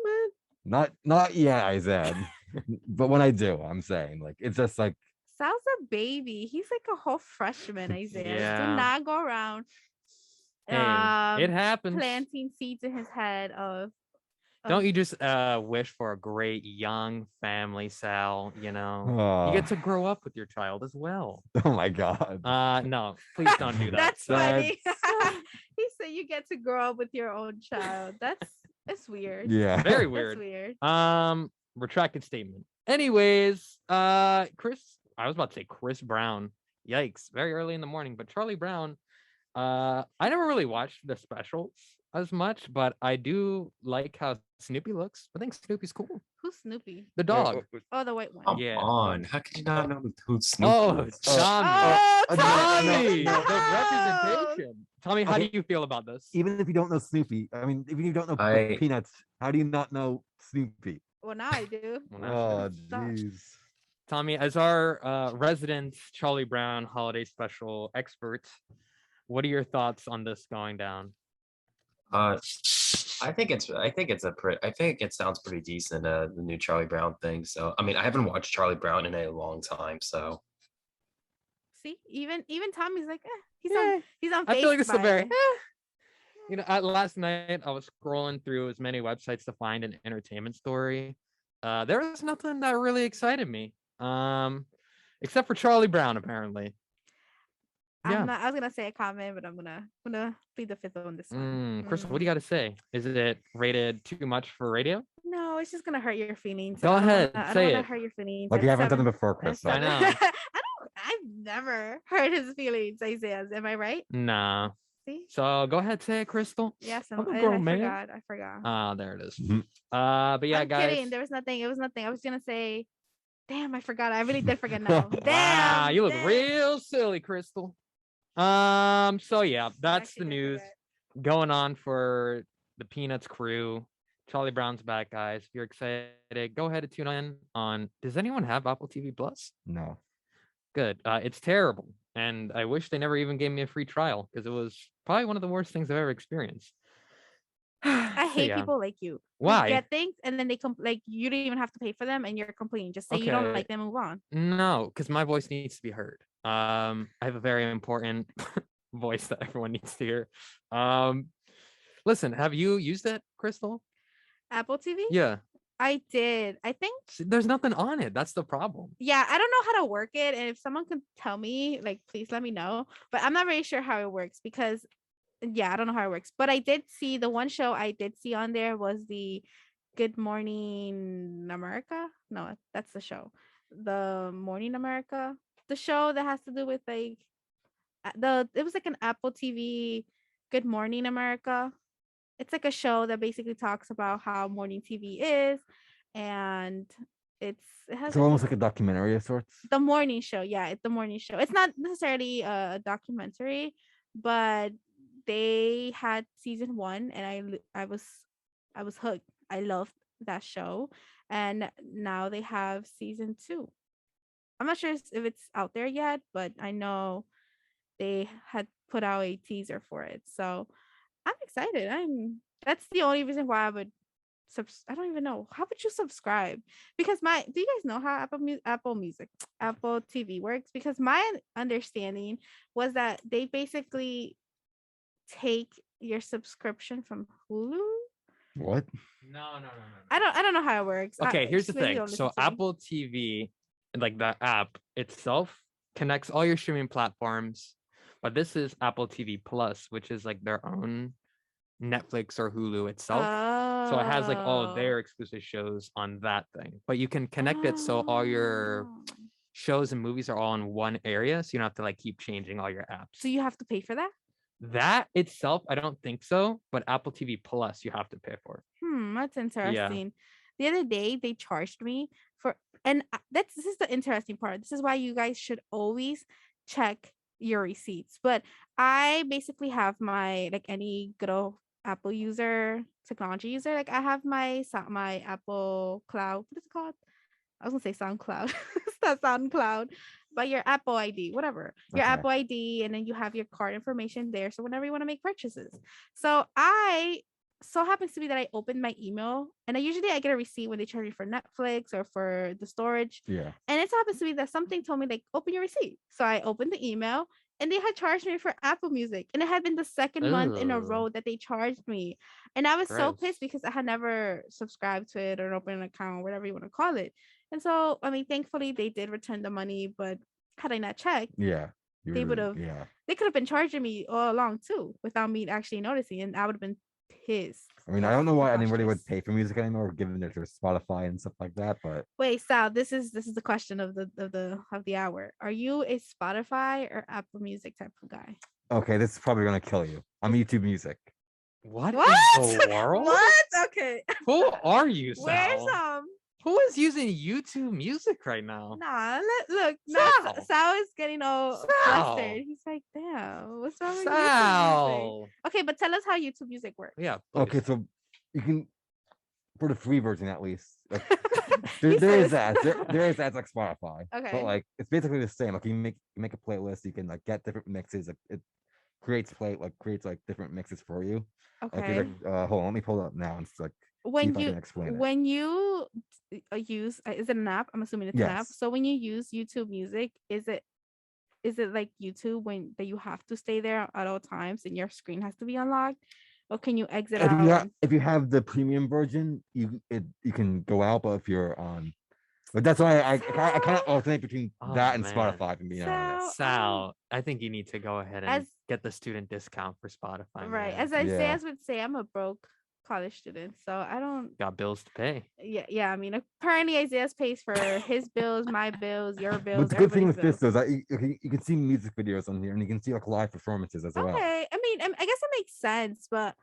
man? not yet, I said. But when I do, I'm saying like it's just like Sal's a baby. He's like a whole freshman, Isaias. Yeah. Do not go around Hey, it happens. planting seeds in his head of Don't you just wish for a great young family, Sal? You know, you oh, get to grow up with your child as well. oh my god. No, please don't do that. That's funny. That's- He said you get to grow up with your own child. It's weird. Yeah. Very That's weird. weird. Retracted statement. Anyways, Chris, I was about to say Chris Brown. Yikes, very early in the morning, but Charlie Brown. I never really watched the specials as much, but I do like how Snoopy looks. I think Snoopy's cool. Who's Snoopy? The dog. Oh, the white one. Come Yeah. on. How could you not know who's Snoopy? Oh, is? Tommy. Oh, Tommy, no, no. the representation. Tommy, how Okay. do you feel about this? Even if you don't know Snoopy, I mean, if you don't know Peanuts, how do you not know Snoopy? Well, now I do. Well, now- Oh, Stop. jeez. Tommy, as our resident Charlie Brown holiday special expert, what are your thoughts on this going down? I think it sounds pretty decent, the new Charlie Brown thing. So I mean, I haven't watched Charlie Brown in a long time, so See, even Tommy's like, he's Yeah. on. I feel like this is a Facebook. very, you know, last night I was scrolling through as many websites to find an entertainment story. There was nothing that really excited me, except for Charlie Brown, apparently. Yeah. I was gonna say a comment, but I'm gonna plead the fifth on this one. Crystal, what do you got to say? Is it rated too much for radio? No, it's just gonna hurt your feelings. Go I don't ahead, wanna- I say don't wanna it. hurt your feelings. Like At you haven't done it 7 before, at Crystal. I know. 7 I've never hurt his feelings, Isaiah. Am I right? Nah. See? So go ahead, say it, Crystal. Yes, I'm a I grown man. forgot. I forgot. Ah, there it is. Mhm. But yeah, I'm guys. kidding. There was nothing. It was nothing. I was gonna say, damn, I forgot. I really did forget now. Damn. Wow, you look damn. real silly, Crystal. So yeah, that's the actually did news forget. going on for the Peanuts crew. Charlie Brown's back, guys. If you're excited, go ahead and tune in on. Does anyone have Apple TV Plus? No. Good. It's terrible, and I wish they never even gave me a free trial because it was probably one of the worst things I've ever experienced. I So, hate yeah. people like you. who Why? get things and then they like you don't even have to pay for them and you're complaining. Just say you don't Okay. like them, move on. No, because my voice needs to be heard. I have a very important voice that everyone needs to hear. Listen, have you used it, Crystal? Apple TV? Yeah. I did. I think See, there's nothing on it. That's the problem. yeah, I don't know how to work it. And if someone could tell me, like please let me know. But I'm not really sure how it works because yeah, I don't know how it works. But I did see the one show I did see on there was the Good Morning America. No, that's the show. The Morning America. The show that has to do with like it was like an Apple TV Good Morning America. It's like a show that basically talks about how morning TV is, and it has So almost like a documentary of sorts. the morning show. Yeah, it's the morning show. It's not necessarily a documentary, but they had season 1, and I was hooked. I loved that show, and now they have season 2. I'm not sure if it's out there yet, but I know they had put out a teaser for it. So I'm excited. That's the only reason why I would I don't even know. How would you subscribe? Because do you guys know how Apple TV works? Because my understanding was that they basically take your subscription from Hulu. What? No. I don't know how it works. Okay, here's the maybe thing. don't So listen to me. Apple TV, like the app itself, connects all your streaming platforms, but this is Apple TV Plus, which is like their own Netflix or Hulu itself. So it has like all of their exclusive shows on that thing, but you can connect it so all your Oh. shows and movies are all in one area, so you don't have to like keep changing all your apps. So you have to pay for that? That itself, I don't think so, but Apple TV Plus you have to pay for. That's interesting. The other day they charged me for, and this is the interesting part. This is why you guys should always check your receipts. But I basically have my, like any good old Apple user, technology user, like I have my Apple Cloud. What is it called? I was gonna say SoundCloud. It's not SoundCloud, by your Apple ID, whatever, your Okay. Apple ID, and then you have your card information there. So whenever you want to make purchases. So I so happens to be that I opened my email, and I get a receipt when they charge me for Netflix or for the storage. Yeah. And it happens to be that something told me like open your receipt. So I opened the email, and they had charged me for Apple Music. And it had been the second month in a Ugh. row that they charged me. And I was so Gross. pissed because I had never subscribed to it or opened an account, whatever you want to call it. And so, I mean, thankfully they did return the money, but had I not checked, Yeah. You they would really- have, Yeah. they could have been charging me all along too without me actually noticing. And I would have been pissed. I mean, I don't know why anybody would Preposterous. pay for music anymore, given that there's Spotify and stuff like that. But Wait, Sal, this is the question of the hour. Are you a Spotify or Apple Music type of guy? okay, this is probably gonna kill you. I'm YouTube Music. What in What? the world? What? Okay. Who are you, Where's Sal? Who is using YouTube Music right now? Nah, look, now Sal. Sal is getting all Sal. flustered. He's like, damn, what's wrong with YouTube Music? Sal. Okay, but tell us how YouTube Music works. Yeah. Okay, please. so you can, for the free version at least. Like, He there is says- ads. There is ads like Spotify. Okay. But like it's basically the same. Like you make a playlist. You can like get different mixes. Like it creates different mixes for you. Like, Okay. you're like, hold on, let me pull it up now and it's like see When if I you can explain it. when you use is it an app? I'm assuming it's an app. Yes. So when you use YouTube Music, is it like YouTube when that you have to stay there at all times and your screen has to be unlocked, or can you exit If out? you have if you have the premium version, you can go out. But if you're on, but that's why I kind of alternate between Oh, that and man. Spotify. If being honest. Sal, Sal, I think you need to go ahead and As- get the student discount for Spotify. right. man. As Yeah. Isaias would say, I'm a broke college student, so I don't. Got bills to pay. Yeah. I mean, apparently Isaias pays for his bills, my bills, your bills. But the good thing with everybody's this bills. is that you can see music videos on here and you can see like live performances as well. Okay. I mean, I guess it makes sense, but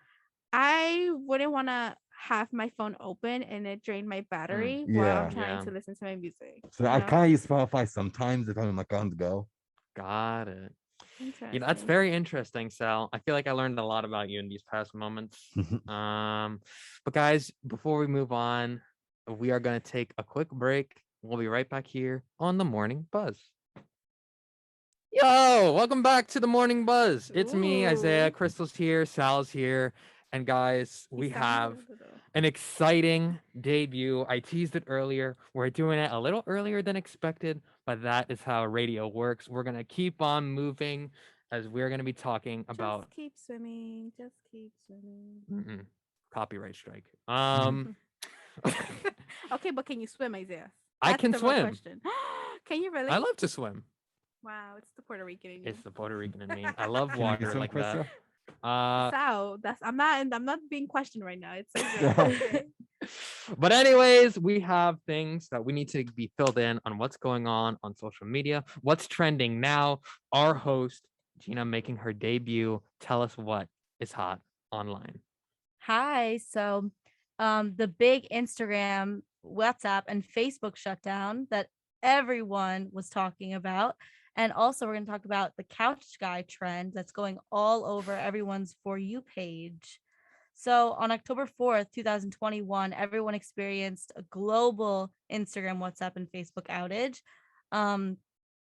I wouldn't want to have my phone open and it drain my battery while Yeah. I'm trying Yeah. to listen to my music. So you I know? kind of use Spotify sometimes if I'm like on the go. Got it. You know, that's Interesting. very interesting, Sal. I feel like I learned a lot about you in these past moments. But guys, before we move on, we are going to take a quick break. We'll be right back here on the Morning Buzz. Yo, welcome back to the Morning Buzz. It's me, Isaiah. Ooh. Cristal's here, Sal's here, and guys, we He sounds have a little- an exciting debut. I teased it earlier. We're doing it a little earlier than expected, but that is how radio works. We're going to keep on moving as we're going to be talking about Just keep swimming. Just keep swimming. copyright strike. Okay, but can you swim, Isaiah? I That's can the real swim. question. Can you really? I love to swim. Wow, it's the Puerto Rican in you. It's the Puerto Rican in me. I love Can you water swim, like Krista? that. Sal, I'm not being questioned right now. It's okay. But anyways, we have things that we need to be filled in on what's going on social media, what's trending now. Our host, Gina, making her debut. Tell us what is hot online. Hi. So the big Instagram, WhatsApp, and Facebook shutdown that everyone was talking about. And also we're going to talk about the couch guy trend that's going all over everyone's For You page. So on October 4th, 2021, everyone experienced a global Instagram, WhatsApp, and Facebook outage.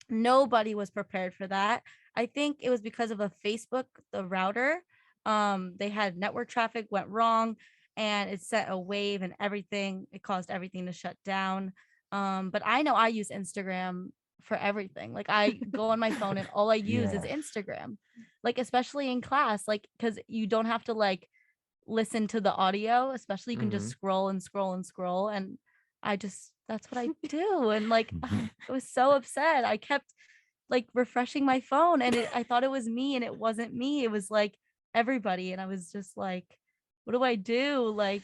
Nobody was prepared for that. I think it was because of the router. They had network traffic went wrong and it set a wave and everything. It caused everything to shut down. But I know I use Instagram for everything. Like I go on my phone and all I use is Yeah. Instagram. Like especially in class, like because you don't have to like listen to the audio, especially you can just scroll and scroll and scroll. And that's what I do. And like I was so upset. I kept like refreshing my phone and I thought it was me and it wasn't me. It was like everybody. And I was just like, what do I do? Like,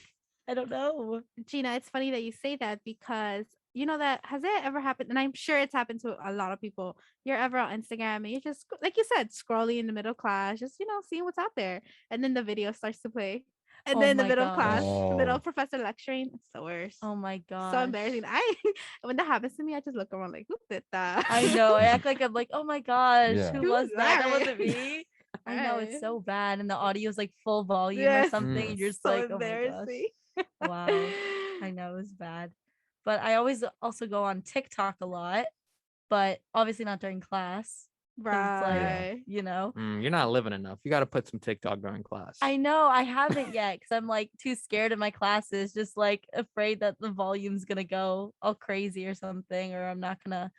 I don't know. Gina, it's funny that you say that because you know that has it ever happened? And I'm sure it's happened to a lot of people. You're ever on Instagram and you're just like you said, scrolling in the middle class, just seeing what's out there, and then the video starts to play, and Oh then the my middle gosh. class, the middle Oh. professor lecturing. It's the worst. Oh my god. So embarrassing. When that happens to me, I just look around like, who did that? I know. I act like I'm like, oh my gosh, Yeah. who Who's was that? That that? wasn't me. I know it's Right. so bad, and the audio's like full volume or Yes. something. And you're just So like, oh my gosh. embarrassing. Wow. I know it was bad. But I always also go on TikTok a lot. but obviously not during class. 'Cause it's like, Right. you know, You're not living enough. You got to put some TikTok during class. I know I haven't yet because I'm like too scared in my classes, just like afraid that the volume's gonna go all crazy or something, or I'm not gonna,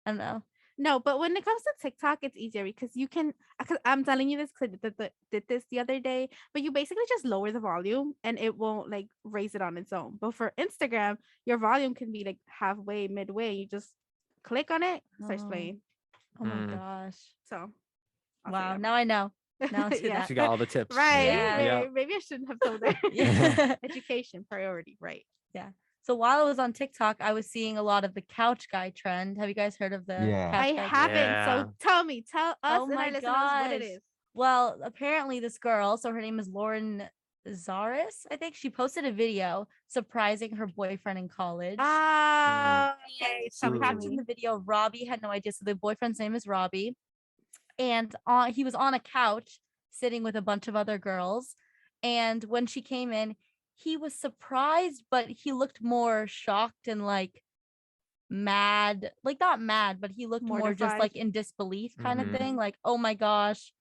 I don't know. No, but when it comes to TikTok, it's easier because you can. Because I'm telling you this because I did this the other day. But you basically just lower the volume and it won't like raise it on its own. But for Instagram, your volume can be like halfway, midway. You just click on it, starts Oh. playing. Oh my Mm. gosh. So I'll say Wow. that. Now I know. Now to Yeah. that. She got all the tips. Right. Yeah. Yeah. Maybe I shouldn't have told her. Yeah. Education priority. Right. So while I was on TikTok, I was seeing a lot of the couch guy trend. Have you guys heard of the Yeah. couch I guy? haven't. Yeah. So tell us Oh and my our listeners what it gosh. is. Well, apparently this girl, so her name is Lauren Zaris, I think, she posted a video surprising her boyfriend in college. Okay. Tell me, Ooh. tell Captioned me. the video, Robbie had no idea. So the boyfriend's name is Robbie. And he was on a couch sitting with a bunch of other girls. And when she came in, he was surprised, but he looked more shocked and like mad, like not mad, but he looked more just Mortified. like in disbelief kind of Mhm. thing. Like, oh my gosh,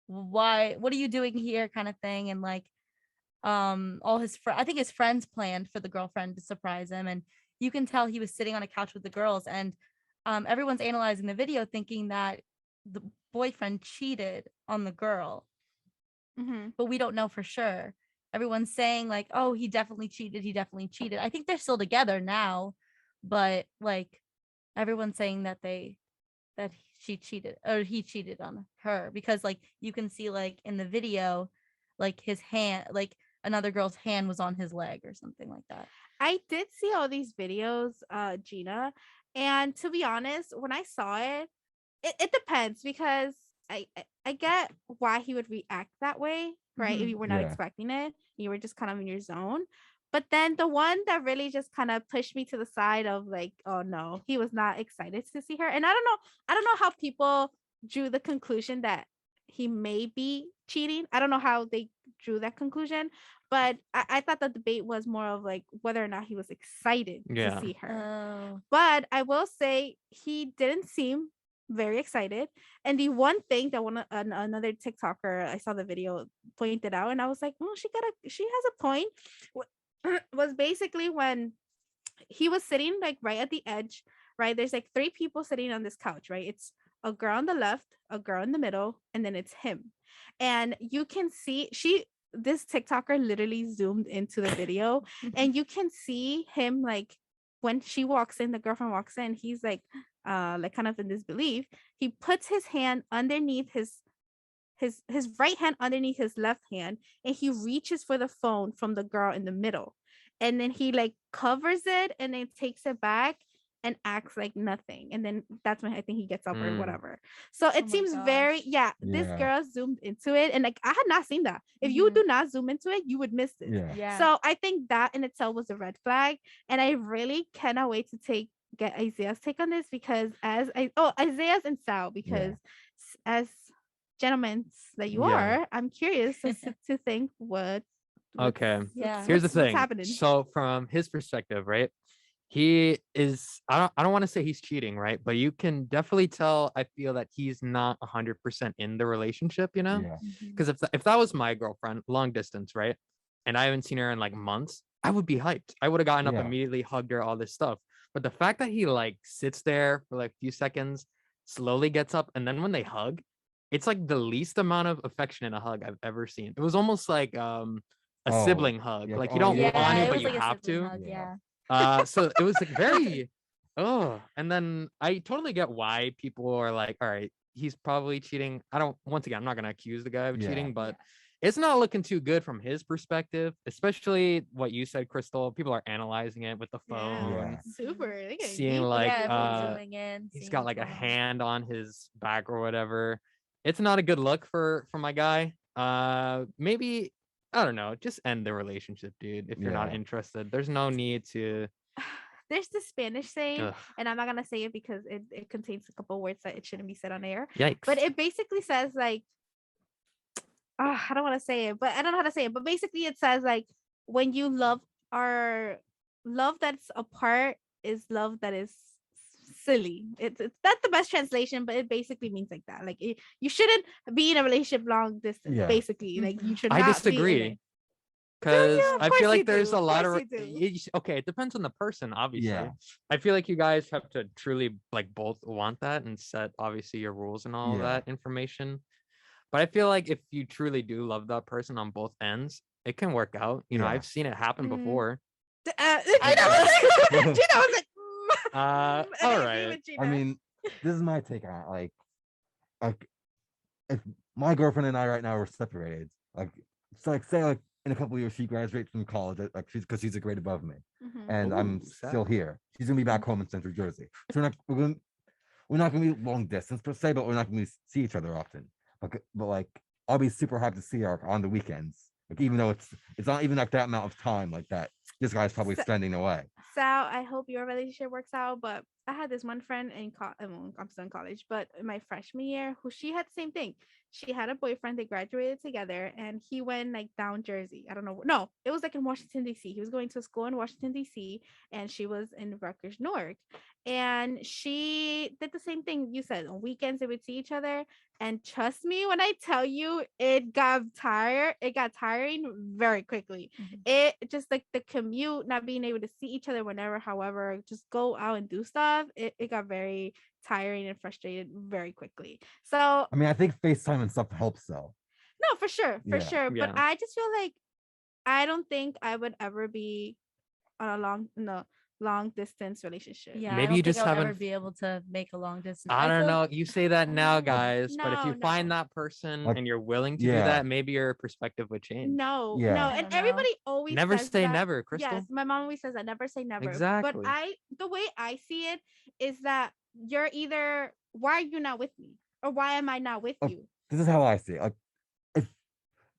why, what are you doing here kind of thing. And like, all his I think his friends planned for the girlfriend to surprise him. And you can tell he was sitting on a couch with the girls. And everyone's analyzing the video thinking that the boyfriend cheated on the girl, Mhm. but we don't know for sure. Everyone's saying like, oh, he definitely cheated. He definitely cheated. I think they're still together now, but like everyone's saying that she cheated or he cheated on her because like you can see like in the video, like his hand, like another girl's hand was on his leg or something like that. I did see all these videos, Gina, and to be honest, when I saw it, it depends because I get why he would react that way, right? If Mhm. you were not Yeah. expecting it, you were just kind of in your zone. But then the one that really just kind of pushed me to the side of like, oh no, he was not excited to see her. And I don't know how people drew the conclusion that he may be cheating. I don't know how they drew that conclusion, but I thought the debate was more of like whether or not he was excited Yeah. to see her. Oh, But I will say he didn't seem very excited. And the one thing that another TikToker, I saw the video, pointed out, and I was like, oh, she has a point. Was basically when he was sitting like right at the edge, right? There's like three people sitting on this couch, right? It's a girl on the left, a girl in the middle, and then it's him. And you can see this TikToker literally zoomed into the video and you can see him like when she walks in, the girlfriend walks in, he's like kind of in disbelief. He puts his hand underneath his right hand underneath his left hand and he reaches for the phone from the girl in the middle, and then he like covers it and then takes it back and acts like nothing, and then that's when I think he gets up or Mm. whatever. So it my seems very gosh. this Yeah. girl zoomed into it, and like I had not seen that. If you Mhm. do not zoom into it, you would miss this. Yeah. Yeah. So I think that in itself was a red flag, and I really cannot wait to get Isaiah's take on this because Isaiah's and Sal, because as gentlemen that you Yeah. are, I'm curious to think what's Okay. Yeah. Here's the what's thing. happening. So from his perspective, right? He is I don't want to say he's cheating, right? But you can definitely tell, I feel that he's not 100% in the relationship, you know? Yeah. Mhm. Because if that was my girlfriend, long distance, right? And I haven't seen her in like months, I would be hyped. I would have gotten up Yeah. immediately, hugged her, all this stuff. But the fact that he like sits there for like a few seconds, slowly gets up, and then when they hug, it's like the least amount of affection in a hug I've ever seen. It was almost like a Oh, sibling hug. yeah, Like oh, you don't yeah, want Yeah, to, it but was you like a have sibling to. hug, Yeah. yeah. So it was like very and then I totally get why people are like, all right, he's probably cheating. Once again, I'm not gonna accuse the guy of Yeah. cheating, but it's not looking too good from his perspective, especially what you said, Cristal. People are analyzing it with the phone, Yeah. Super. They're getting seeing deep like with it. everyone's zooming in. he's seeing got what's like a going on. hand on his back or whatever. It's not a good look for my guy. Maybe I don't know, just end the relationship, dude. If you're not Yeah. interested, there's no need to. There's the Spanish saying, Ugh, and I'm not gonna say it because it contains a couple words that it shouldn't be said on air. yikes. But it basically says like, I don't want to say it, but I don't know how to say it. But basically, it says like when you love that's apart is love that is silly. It's not the best translation, but it basically means like that. Like you shouldn't be in a relationship long distance. Yeah. Basically, like you should I not be in disagree. it. Because Of I course feel you like there's do. a Of lot of course you do. okay, it depends on the person, obviously. Yeah. I feel like you guys have to truly like both want that and set obviously your rules and all of Yeah. that information. But I feel like if you truly do love that person on both ends, it can work out. You know, Yeah. I've seen it happen Mhm. before. Gina was like, All I agree right. with Gina. I mean, this is my take on it. Like if my girlfriend and I right now are separated, like so like say like in a couple of years she graduates from college, like she's a grade above me, Mhm. and I'm Ooh, still sad. here. She's gonna be back home in Central Jersey. So we're not gonna be long distance per se, but we're not gonna see each other often. But like I'll be super happy to see her on the weekends. Like even though it's not even like that amount of time like that this guy's probably So- spending away. Sal, I hope your relationship works out. But I had this one friend I'm still in college, but in my freshman year, who she had the same thing. She had a boyfriend. They graduated together, and he went like down Jersey. I don't know. No, it was like in Washington D.C. He was going to school in Washington D.C. and she was in Rutgers, Newark. And she did the same thing you said. On weekends, they would see each other. And trust me when I tell you, it got tired. It got tiring very quickly. Mhm. It just like the commute, not being able to see each other whenever, however, just go out and do stuff. It got very tiring and frustrated very quickly. So I mean, I think FaceTime and stuff helps though. no, for sure, for Yeah. sure. But Yeah. I just feel like I don't think I would ever be on a long distance relationship. Yeah, Maybe I don't you think just I'll ever haven't- be able to make a long distance. I don't feel know. like- You say that now, guys, but if No, you find no. that person Like, and you're willing to do yeah. that, maybe your perspective would change. No, Yeah. no, I and don't know. everybody always Never says say that. never, Cristal. Yes, my mom always says that. Never say never. Exactly. But the way I see it is that you're either why are you not with me, or why am I not with Oh, you? This is how I see it. Like if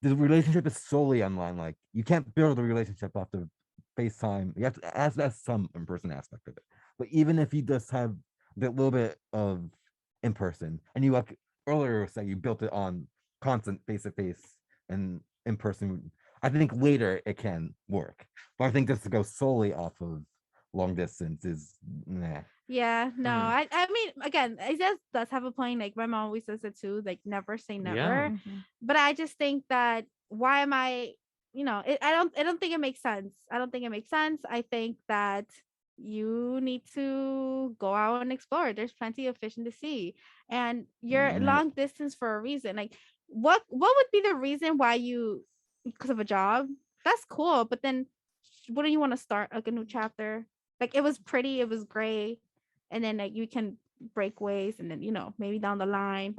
the relationship is solely online, like you can't build a relationship off of FaceTime. You have to add some in-person aspect of it. But even if you just have that little bit of in-person, and you like earlier say you built it on constant face-to-face and in-person, I think later it can work. But I think just to go solely off of long distance is nah. Yeah, no, Mm. I mean, again, Isaias does have a point. Like my mom always says it too. Like never say never. Yeah. Mhm. But I just think that why am I? I don't think it makes sense. I don't think it makes sense. I think that you need to go out and explore. There's plenty of fish in the sea, and you're Yeah. long distance for a reason. Like what would be the reason why you, because of a job? That's cool, but then wouldn't you want to start like a new chapter? Like it was pretty, it was great, and then like you can break ways, and then maybe down the line.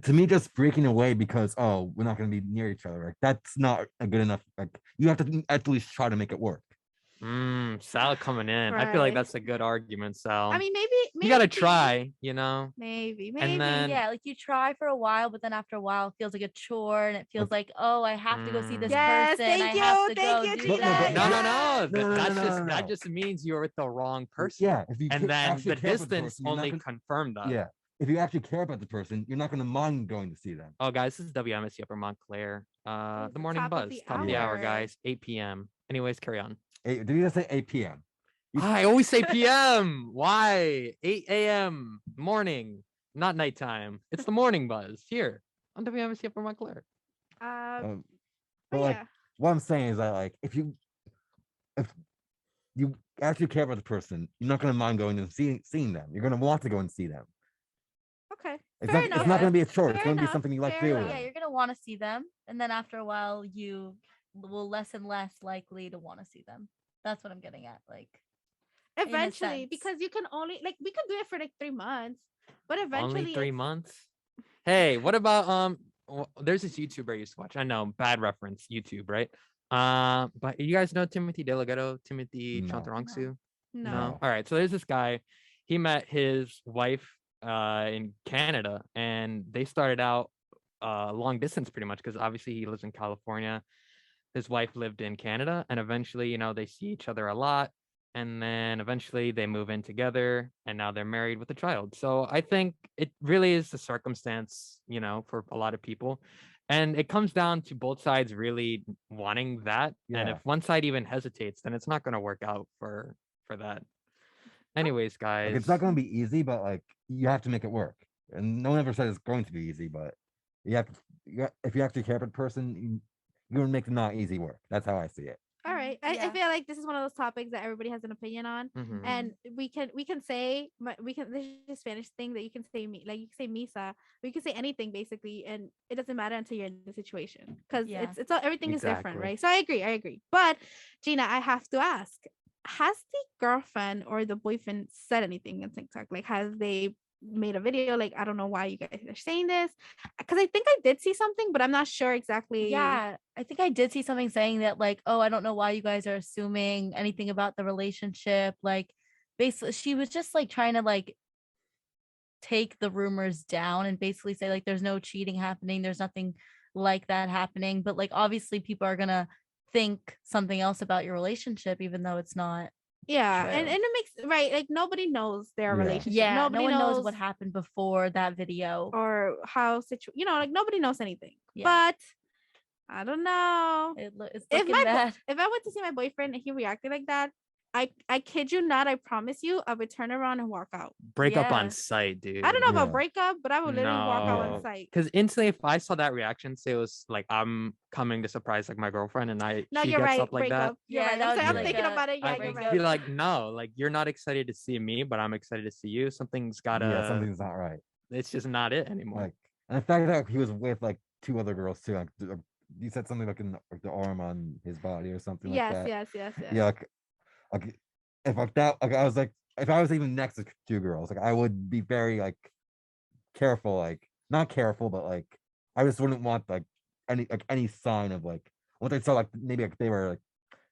To me, just breaking away because we're not going to be near each other, like that's not a good enough. Like you have to at least try to make it work. Sal coming in. I feel like Right. that's a good argument, Sal. I mean, maybe you gotta Gina- try, Maybe. And then Yeah, like you try for a while, but then after a while, it feels like a chore, and it feels like, oh, I have to go see this Yes, person. thank I you, have to thank go you, do Gina. that. no, no, Yeah. no. No. That just means you're with the wrong person. Yeah, if you And then actually the care about the distance person, you're not only gonna- confirmed that. Yeah, if you actually care about the person, you're not going to mind going to see them. Oh, guys, this is WMSC Upper Montclair. Oh, The morning top of buzz, the top of the hour, hour. guys. 8 p.m. Anyways, carry on. Did you just say 8 p.m.? I always say p.m. Why? 8 a.m. morning, not nighttime. It's the morning buzz here on WMSC Upper Montclair. But But like, yeah. what I'm saying is that like, if you actually care about the person, you're not going to mind going and seeing them. You're going to want to go and see them. Okay. It's Fair not. enough. It's not going to be a chore. It's Fair going to be enough, something you like fair doing. enough. Yeah, you're gonna want to see them, and then after a while, you will less and less likely to want to see them. That's what I'm getting at. Like, a Eventually, sense. because you can only like we could do it for like 3 months, but eventually Only 3 it's- months. Hey, what about there's this YouTuber I used to watch. I know, bad reference, YouTube, right? But you guys know Timothy Delgado, Timothy No. Chantarangsu? No. No. All right. So there's this guy. He met his wife in Canada, and they started out long distance pretty much because obviously he lives in California. His wife lived in Canada, and eventually, they see each other a lot. And then eventually they move in together, and now they're married with a child. So I think it really is the circumstance, for a lot of people. And it comes down to both sides really wanting that. And Yeah. if one side even hesitates, then it's not going to work out for that. Anyways, Like, guys. it's not going to be easy, but like you have to make it work. And no one ever said it's going to be easy, but if you actually care about the person, you're gonna make the not easy work. That's how I see it. All right. I Yeah. feel like this is one of those topics that everybody has an opinion on. Mhm. And we can say this is a Spanish thing that you can say like you can say misa, or you can say anything basically, and it doesn't matter until you're in the situation because Yeah. it's all everything is different, Exactly. right? So I agree. But Gina, I have to ask, has the girlfriend or the boyfriend said anything on TikTok? Like, has they made a video? Like, I don't know why you guys are saying this, because I think I did see something, but I'm not sure exactly. Yeah, I think I did see something saying that, like, oh, I don't know why you guys are assuming anything about the relationship. Like, basically, she was just like trying to like take the rumors down and basically say like there's no cheating happening, there's nothing like that happening. But like obviously people are gonna think something else about your relationship, even though it's not. Yeah, True. and it makes right, like nobody knows their Yeah. relationship. Yeah, Nobody no one knows what happened before that video. or how like nobody knows anything. Yeah. But I don't know. It's If looking bad. if I went to see my boyfriend and he reacted like that, I kid you not, I promise you, I would turn around and walk out. Break up Yeah. on site, dude. I don't know about Yeah. breakup, but I would literally walk out No. on site. Because instantly, if I saw that reaction, say it was like I'm coming to surprise like my girlfriend, and No, she you're gets right. up like breakup. You're Yeah, right. that I'm, would sorry, be I'm like thinking a- about it. Yeah, I'd you're breakup. right. be like, no, like you're not excited to see me, but I'm excited to see you. Something's gotta. Yeah, something's not right. It's just not it anymore. Like, and the fact that he was with like two other girls too. Like, you said something like in like the arm on his body or something like Yes, that. yes. Yeah, like if like that, like I was like, if I was even next to two girls, like I would be very like careful, like not careful, but like I just wouldn't want like any sign of like once I saw like maybe like they were like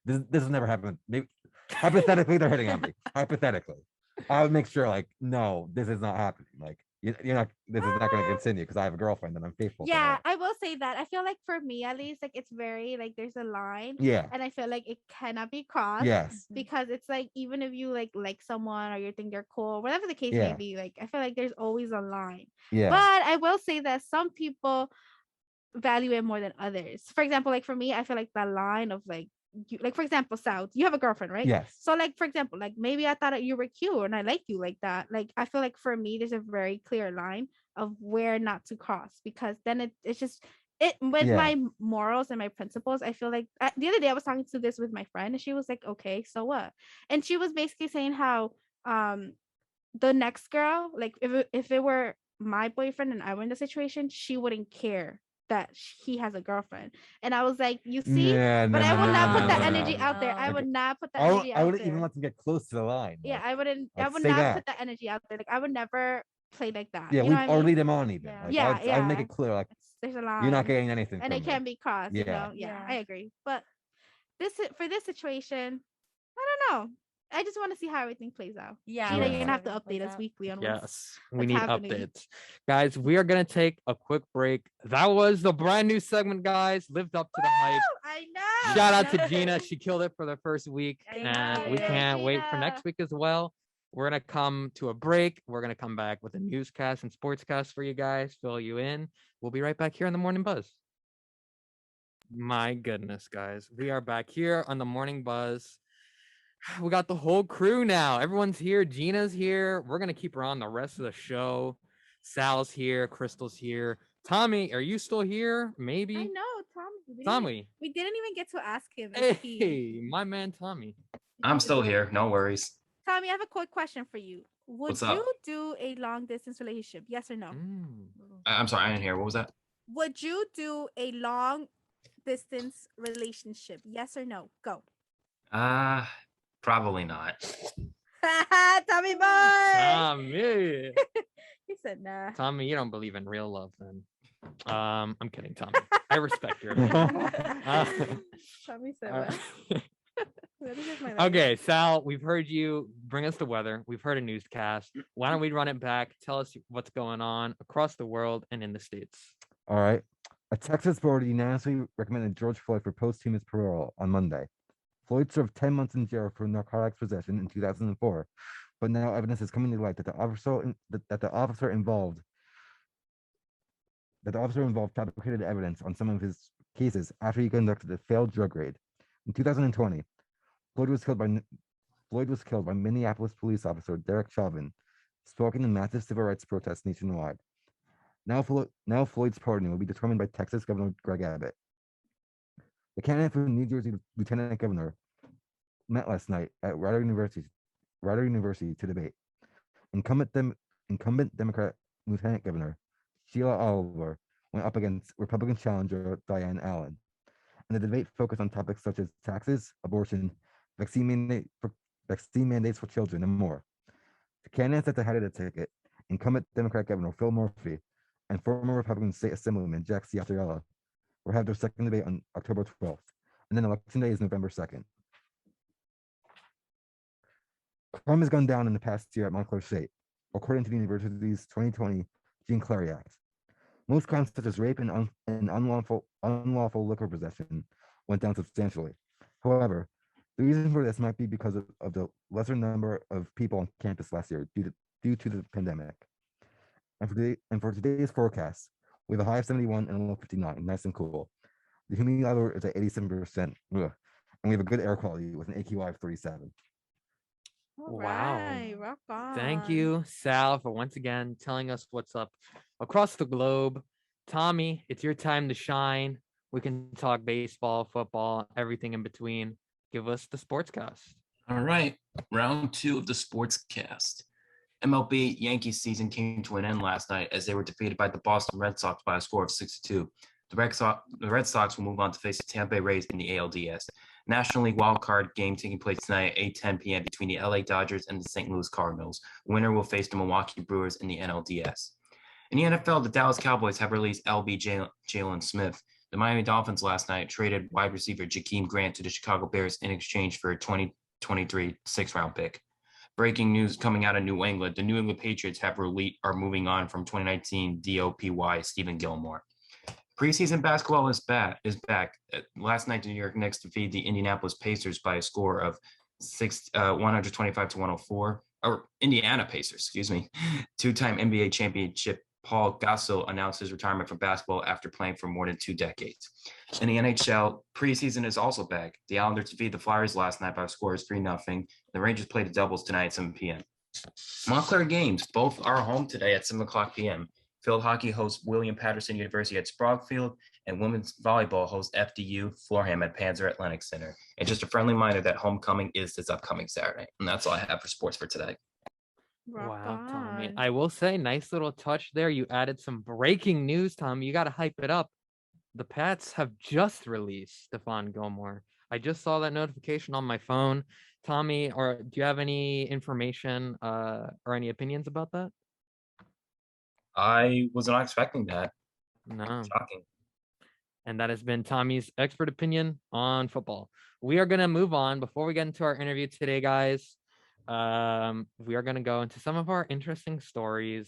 this has never happened. Maybe hypothetically they're hitting on me. Hypothetically, I would make sure like no, this is not happening. Like you're not. This is not going to continue because I have a girlfriend and I'm faithful. to Yeah, her. I will say that. I feel like for me at least, like it's very like there's a line. Yeah. And I feel like it cannot be crossed. Yes. Because it's like even if you like someone or you think they're cool, whatever the case may Yeah. be, like I feel like there's always a line. Yeah. But I will say that some people value it more than others. For example, like for me, I feel like the line of like you, like for example, South, you have a girlfriend, right? Yes. So like for example, like maybe I thought that you were cute and I like you like that. Like I feel like for me, there's a very clear line of where not to cross, because then it's just it with Yeah. my morals and my principles. I feel like the other day I was talking to this with my friend and she was like, okay, so what? And she was basically saying how the next girl, like if it were my boyfriend and I were in the situation, she wouldn't care that he has a girlfriend. And I was like, you see, Yeah, but I would not put that no, energy no, out there. I no. would not put that I energy out wouldn't there. even let them get close to the line. Yeah, like, I wouldn't. I I'd would say not that. put that energy out there. Like I would never play like that. Yeah, you we know what or I mean? lead them on even. Yeah. Like, Yeah, I'd make yeah. it clear like There's a line. you're not getting anything and from it can't me. be crossed. You Yeah. know? Yeah, Yeah. I agree. But for this situation, I don't know. I just want to see how everything plays out. Yeah, Gina, I you're wanna gonna have see to how it update plays us out. weekly on Yes, we what's need happening. updates. Guys, we are going to take a quick break. That was the brand new segment, guys. Lived up to the hype. I know. Shout out I to know. Gina. She killed it for the first week. Thank And you. we Yay, can't wait for Gina. next week as well. We're going to come to a break. We're going to come back with a newscast and sportscast for you guys, fill you in. We'll be right back here on the Morning Buzz. My goodness, guys. We are back here on the Morning Buzz. We got the whole crew now. Everyone's here. Gina's here. We're going to keep her on the rest of the show. Sal's here. Cristal's here. Tommy, are you still here? Maybe. I know, Tommy. Tommy. We didn't even get to ask him. If Hey, my man Tommy. I'm still here. No worries. Tommy, I have a quick question for you. Would What's up? you do a long distance relationship? Yes or no? Mm. I'm sorry, I didn't hear. What was that? Would you do a long distance relationship? Yes or no? Go. Probably not. Tommy boy. Tommy. He said nah. Tommy, you don't believe in real love then. I'm kidding, Tommy. I respect your opinion. Tommy said Uh, what? That is just my Okay, Sal, we've heard you bring us the weather. We've heard a newscast. Why don't we run it back? Tell us what's going on across the world and in the States. All right. A Texas board unanimously recommended George Floyd for posthumous parole on Monday. Floyd served 10 months in jail for narcotics possession in 2004, but now evidence is coming to light that the officer involved fabricated evidence on some of his cases after he conducted a failed drug raid. In 2020, Floyd was killed Floyd was killed by Minneapolis police officer Derek Chauvin, sparking a massive civil rights protest nationwide. Now Floyd's pardon will be determined by Texas Governor Greg Abbott. The candidate for New Jersey Lieutenant Governor met last night at Rider University to debate. Incumbent Democrat Lieutenant Governor Sheila Oliver went up against Republican challenger Diane Allen, and the debate focused on topics such as taxes, abortion, vaccine mandates for children, and more. The candidates at the head of the ticket, incumbent Democrat Governor Phil Murphy and former Republican State Assemblyman Jack Ciattarella, will have their second debate on October 12th, and then Election Day is November 2nd. Crime has gone down in the past year at Montclair State, according to the university's 2020 Jean Clary Act. Most crimes such as rape and unlawful liquor possession went down substantially. However, the reason for this might be because of the lesser number of people on campus last year due to the pandemic. And for today's forecast, we have a high of 71 and a low of 59, nice and cool. The humidity level is at 87%, and we have a good air quality with an AQI of 37. All Wow. right, rock on. Thank you, Sal, for once again telling us what's up across the globe. Tommy, it's your time to shine. We can talk baseball, football, everything in between. Give us the sportscast. All right, round 2 of the sportscast. MLB Yankees season came to an end last night as they were defeated by the Boston Red Sox by a score of 6-2. The Red Sox will move on to face the Tampa Bay Rays in the ALDS. National League wildcard game taking place tonight at 8:10 p.m. between the LA Dodgers and the St. Louis Cardinals. Winner will face the Milwaukee Brewers in the NLDS. In the NFL, the Dallas Cowboys have released LB Jalen Smith. The Miami Dolphins last night traded wide receiver Jakeem Grant to the Chicago Bears in exchange for a 2023 sixth-round pick. Breaking news coming out of New England: the New England Patriots are moving on from 2019 DOPY Stephen Gilmore. Preseason basketball is back. Last night, the New York Knicks defeated the Indianapolis Pacers by a score of 125 to 104. Or Indiana Pacers, excuse me. Two-time NBA championship Paul Gasol announced his retirement from basketball after playing for more than 2 decades. In the NHL, preseason is also back. The Islanders defeated the Flyers last night by a score of 3-0. The Rangers play the Devils tonight at 7 p.m. Montclair games, both are home today at 7 o'clock p.m. Field hockey hosts William Patterson University at Sprague Field, and women's volleyball hosts FDU Florham at Panzer Athletics Center. And just a friendly reminder that homecoming is this upcoming Saturday. And that's all I have for sports for today. Rock Wow, Tommy. on. I will say, nice little touch there. You added some breaking news, Tommy. You got to hype it up. The Pats have just released Stephon Gilmore. I just saw that notification on my phone. Tommy, or do you have any information or any opinions about that? I was not expecting that. No. Shocking. And that has been Tommy's expert opinion on football. We are going to move on. Before we get into our interview today, guys, we are going to go into some of our interesting stories,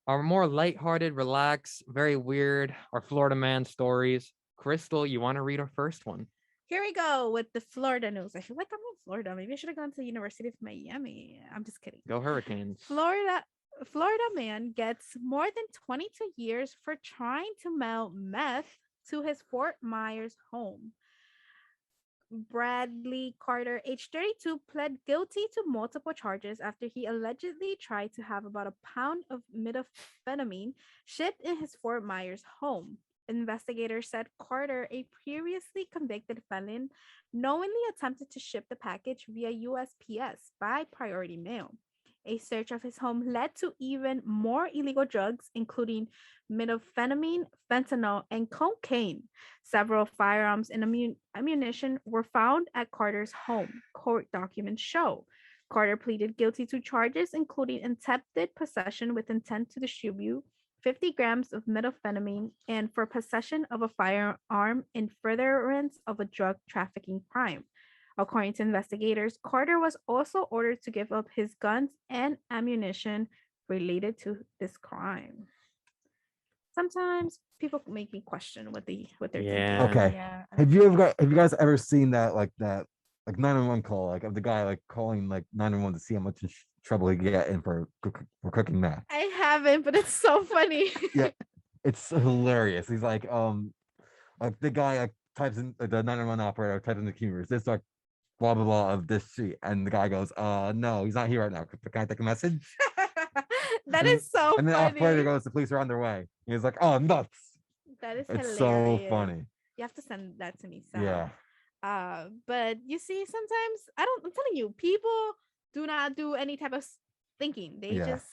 our more lighthearted, relaxed, very weird, our Florida man stories. Cristal, you want to read our first one? Here we go with the Florida news. I feel like I'm in Florida. Maybe I should have gone to the University of Miami. I'm just kidding. Go Hurricanes. Florida man gets more than 22 years for trying to mail meth to his Fort Myers home. Bradley Carter, age 32, pled guilty to multiple charges after he allegedly tried to have about a pound of methamphetamine shipped in his Fort Myers home. Investigators said Carter, a previously convicted felon, knowingly attempted to ship the package via USPS by priority mail. A search of his home led to even more illegal drugs, including methamphetamine, fentanyl, and cocaine. Several firearms and ammunition were found at Carter's home, court documents show. Carter pleaded guilty to charges including attempted possession with intent to distribute 50 grams of methamphetamine and for possession of a firearm in furtherance of a drug trafficking crime. According to investigators, Carter was also ordered to give up his guns and ammunition related to this crime. Sometimes people make me question what they're Yeah. thinking. Okay. Yeah. Have you guys ever seen that like 911 call like of the guy like calling like 911 to see how much trouble he get in for cooking meth? I haven't, but it's so funny. Yeah, it's hilarious. He's like the guy like types in the 911 operator types in the keywords. It's like blah blah blah of this street, and the guy goes, no, he's not here right now. Can I take a message? That is so And then off later funny. goes, the police are on their way. He's like, oh, nuts. That is It's hilarious. so funny. You have to send that to me, Sal. Yeah. But you see, sometimes I'm telling you, people do not do any type of thinking. They Yeah. just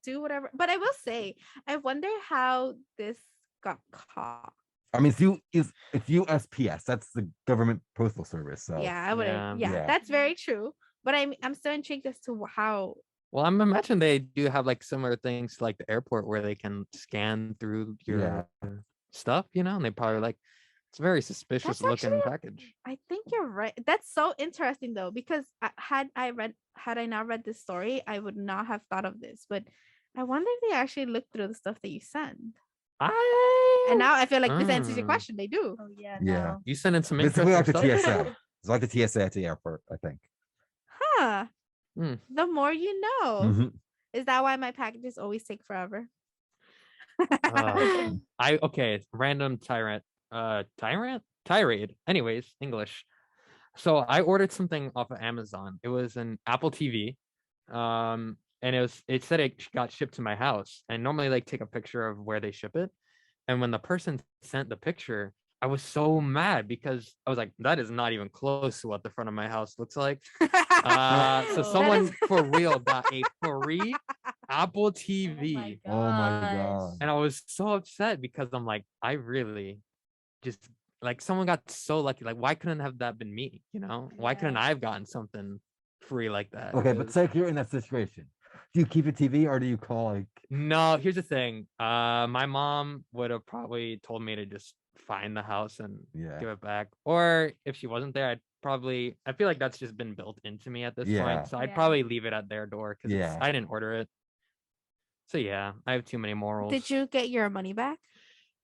do whatever. But I will say, I wonder how this got caught. I mean, it's USPS. That's the government postal service. So Yeah, I would. Yeah. Yeah, that's very true. But I'm still intrigued as to how. Well, I'm imagining they do have like similar things to, like the airport where they can scan through your stuff, and they probably like it's a very suspicious That's looking actually- package. I think you're right. That's so interesting though, because had I not read this story, I would not have thought of this. But I wonder if they actually look through the stuff that you send. And now I feel like this answers your Mm. question. They do. Oh yeah. Yeah. No. You sent in some basically like interesting the stuff. TSA. It's like the TSA at the airport, I think. Huh. Mm. The more you know. Mhm. Is that why my packages always take forever? Random tirade. Anyways, English. So I ordered something off of Amazon. It was an Apple TV. And it said it got shipped to my house. And normally like take a picture of where they ship it. And when the person sent the picture, I was so mad because I was like, that is not even close to what the front of my house looks like. So That someone is- for real got a free Apple TV. Oh my gosh. God. And I was so upset because I'm like, I really just like someone got so lucky. Like, why couldn't have that been me? Why couldn't Yeah. I have gotten something free like that? Okay, It but was- say you're in that situation. Do you keep a TV or do you call like? No, here's the thing. My mom would have probably told me to just find the house and Yeah. give it back. Or if she wasn't there, I feel like that's just been built into me at this Yeah. point. So I'd Yeah. probably leave it at their door because Yeah. I didn't order it. So yeah, I have too many morals. Did you get your money back?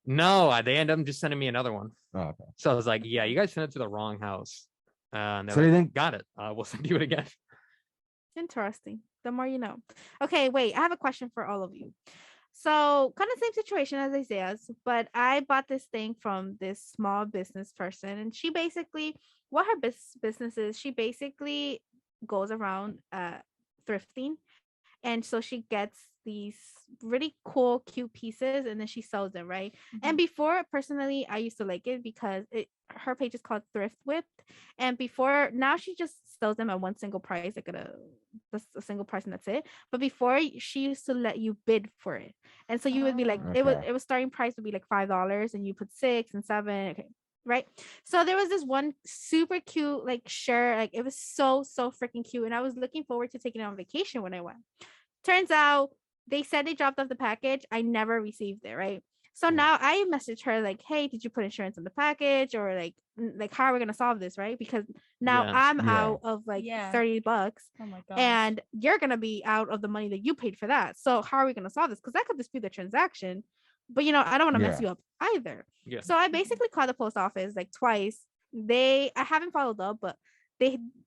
No, they end up just sending me another one. Oh, okay. So I was like, yeah, you guys sent it to the wrong house. And they're So like, you think? got it. We'll send you it again. Interesting. The more you know. Okay, wait. I have a question for all of you. So, kind of same situation as Isaias, but I bought this thing from this small business person, and she basically, what her business is, she basically goes around thrifting, and so she gets these really cool, cute pieces, and then she sells them, right? And before, personally, I used to like it because her page is called Thrift Whipped, and before, now she just sells them at one single price, like just a single price, and that's it. But before, she used to let you bid for it, and so you would be like, Oh. Okay. it was starting price would be like $5, and you put 6 and 7, okay, right? So there was this one super cute like shirt, like it was so freaking cute, and I was looking forward to taking it on vacation when I went. Turns out they said they dropped off the package. I never received it, right? So now I messaged her like, hey, did you put insurance on the package? Or like how are we gonna solve this, right? Because now Yeah. I'm Yeah. out of like Yeah. $30 Oh my god. and you're gonna be out of the money that you paid for that. So how are we gonna solve this? Because I could dispute the transaction, but I don't want to mess Yeah. you up either. Yeah. So I basically called the post office like twice. I haven't followed up, but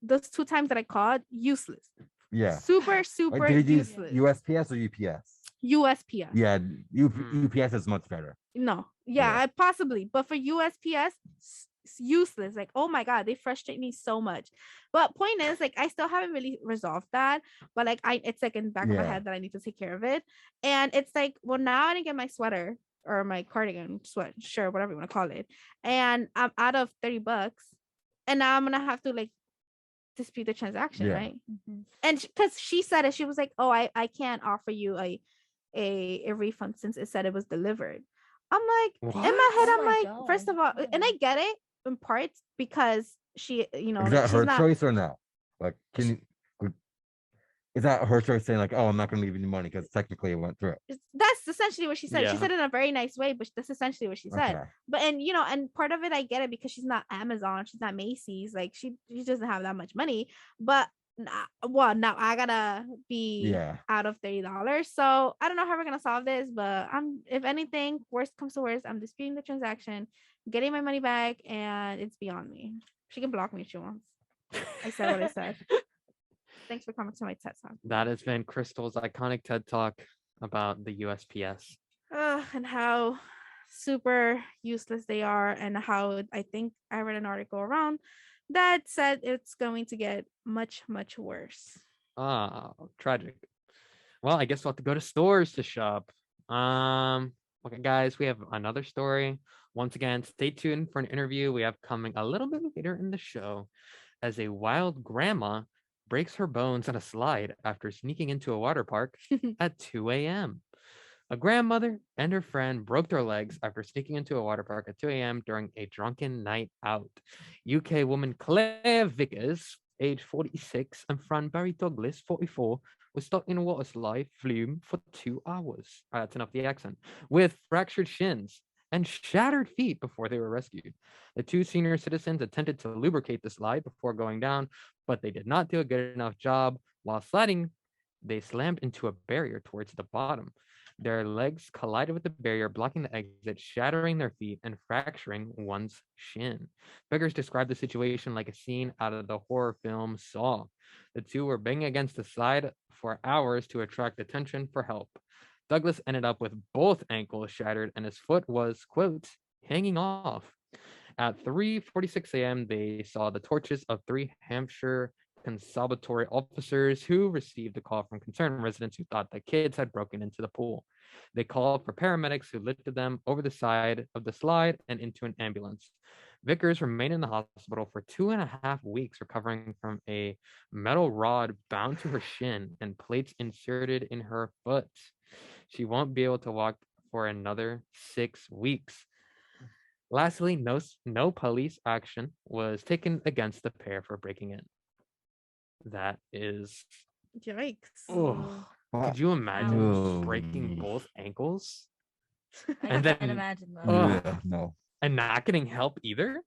those 2 times that I called, useless. Yeah. Super Like, did you use useless. USPS or UPS? USPS. Yeah, Mm. UPS is much better. No. Yeah. Yeah, possibly. But for USPS, it's useless. Like, oh my God, they frustrate me so much. But point is, like, I still haven't really resolved that. But like it's like in the back of my Yeah. head that I need to take care of it. And it's like, well, now I didn't get my sweater or my cardigan, shirt, whatever you want to call it. And I'm out of $30. And now I'm gonna have to like dispute the transaction, Yeah. right? Mhm. And because she said it, she was like, oh, I can't offer you a refund since it said it was delivered. I'm like, in my head, Oh I'm my like, first of all, God, and yeah. I get it in parts because she, Is like, that she's her not. choice or no? Like, is that her choice saying like, oh, I'm not going to leave you money because technically it went through? That's essentially what she said. She Yeah. said it in a very nice way, but that's essentially what she said. Okay. But and part of it, I get it because she's not Amazon, she's not Macy's, like she doesn't have that much money. But now I gotta be Yeah. out of $30. So I don't know how we're gonna solve this, but if anything, worst comes to worst, I'm disputing the transaction, getting my money back, and it's beyond me. She can block me if she wants. I said what I said. Thanks for coming to my TED Talk. That has been Cristal's iconic TED Talk about the USPS. And how super useless they are, and how I think I read an article around that said it's going to get much, much worse. Tragic. Well, I guess we'll have to go to stores to shop. Okay, guys, we have another story. Once again, stay tuned for an interview we have coming a little bit later in the show, as a wild grandma breaks her bones on a slide after sneaking into a water park at 2 a.m. A grandmother and her friend broke their legs after sneaking into a water park at 2 a.m. during a drunken night out. UK woman Claire Vickers, age 46, and friend Barry Douglas, 44, was stuck in a water slide flume for 2 hours. That's enough of the accent. With fractured shins and shattered feet before they were rescued. The two senior citizens attempted to lubricate the slide before going down, but they did not do a good enough job. While sliding, they slammed into a barrier towards the bottom. Their legs collided with the barrier, blocking the exit, shattering their feet and fracturing one's shin. Beggars described the situation like a scene out of the horror film Saw. The two were banging against the slide for hours to attract attention for help. Douglas ended up with both ankles shattered and his foot was, quote, hanging off. At 3:46 a.m., they saw the torches of 3 Hampshire conservatory officers who received a call from concerned residents who thought the kids had broken into the pool. They called for paramedics who lifted them over the side of the slide and into an ambulance. Vickers remained in the hospital for 2.5 weeks, recovering from a metal rod bound to her shin and plates inserted in her foot. She won't be able to walk for another 6 weeks. Lastly, no police action was taken against the pair for breaking in. That is, Yikes. oh, Wow. could you imagine Ouch. breaking both ankles I And can't then- imagine that. Ugh. Yeah, no. and not getting help either?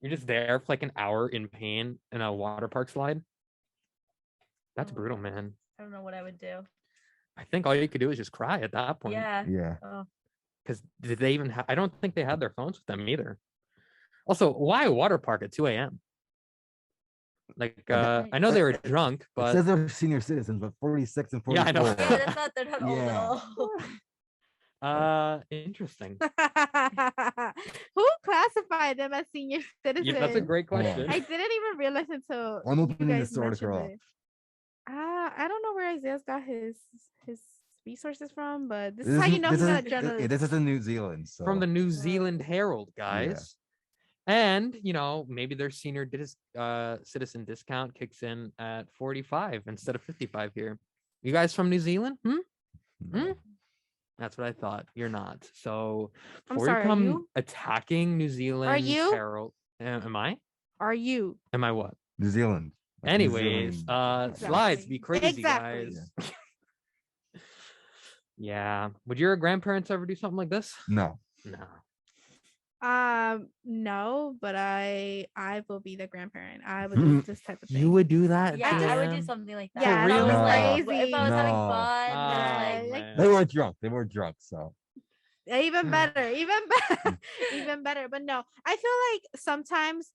You're just there for like an hour in pain in a water park slide. That's Oh my brutal, gosh. man. I don't know what I would do. I think all you could do is just cry at that point. Yeah. Yeah. Oh. Because did they even I don't think they had their phones with them either. Also, why a water park at 2 a.m.? Like, I know they were drunk, It but says they're senior citizens, but 46 and 44. Yeah, I know. Yeah, that's not. They're not old at Yeah. all. Interesting. Who classified them as senior citizens? Yeah, that's a great question. I didn't even realize until I'm you opening this guys article mentioned up. it. I don't know where Isaias got his resources from, but this is This how is- you know this he's is- not a journalist. This is in New Zealand. So. From the New Zealand Herald, Yeah. guys. And maybe their senior citizen discount kicks in at 45 instead of 55 here. You guys from New Zealand? No. That's what I thought. You're not. So I'm before sorry, are you come you? attacking New Zealand you? Herald, am I? Are you? Am I what? New Zealand. Like New Anyways, Zealand. slides be crazy, Exactly. guys. Yeah. Would your grandparents ever do something like this? No. No. No, but I will be the grandparent. I would do this type of thing. You would do that? Yeah, to I would do them? something like that. Yeah, If I that was was like, crazy. if I was having No. fun, Oh, like, man. They weren't drunk. They were drunk. So. Even better, even better, even better. But no, I feel like sometimes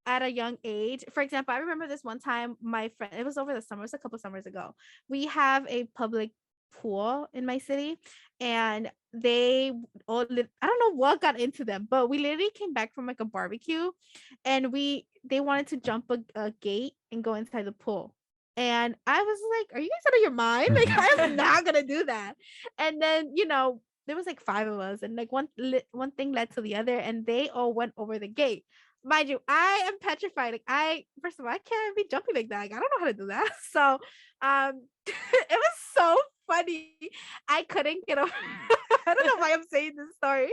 at a young age, for example, I remember this one time, my friend, it was over the summer, it was a couple summers ago. We have a public pool in my city, and they all I don't know what got into them, but we literally came back from like a barbecue, and they wanted to jump a gate and go inside the pool. And I was like, are you guys out of your mind? Like, I'm not gonna do that. And then there was like 5 of us, and like one thing led to the other, and they all went over the gate. Mind you, I am petrified. Like, first of all, I can't be jumping like that. Like, I don't know how to do that. So it was so funny. I couldn't get over I don't know why I'm saying this story,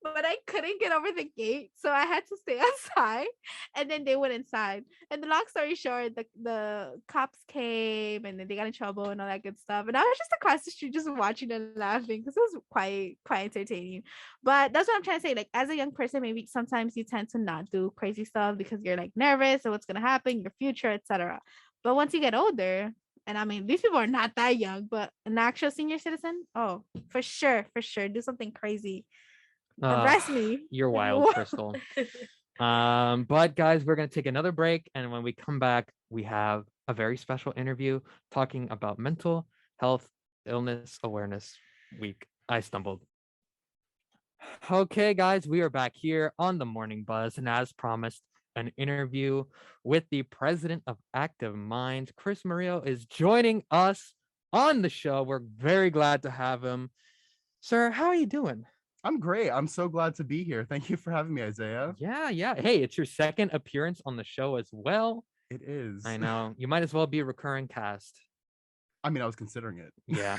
but I couldn't get over the gate, so I had to stay outside, and then they went inside. And the long story short, the cops came, and then they got in trouble and all that good stuff. And I was just across the street just watching and laughing because it was quite entertaining. But that's what I'm trying to say. Like, as a young person, maybe sometimes you tend to not do crazy stuff because you're like nervous of what's gonna happen, your future, etc. But once you get older, and I mean, these people are not that young, but an actual senior citizen, oh, for sure, do something crazy. Arrest me. You're wild, Cristal. But guys, we're gonna take another break, and when we come back, we have a very special interview talking about mental health illness awareness week. I stumbled. Okay, guys, we are back here on the Morning Buzz, and as promised, an interview with the president of Active Minds. Cris Morillo is joining us on the show. We're very glad to have him. Sir, how are you doing? I'm great. I'm so glad to be here. Thank you for having me, Isaiah. Yeah. Hey, it's your second appearance on the show as well. It is. I know. You might as well be a recurring cast. I mean, I was considering it. Yeah.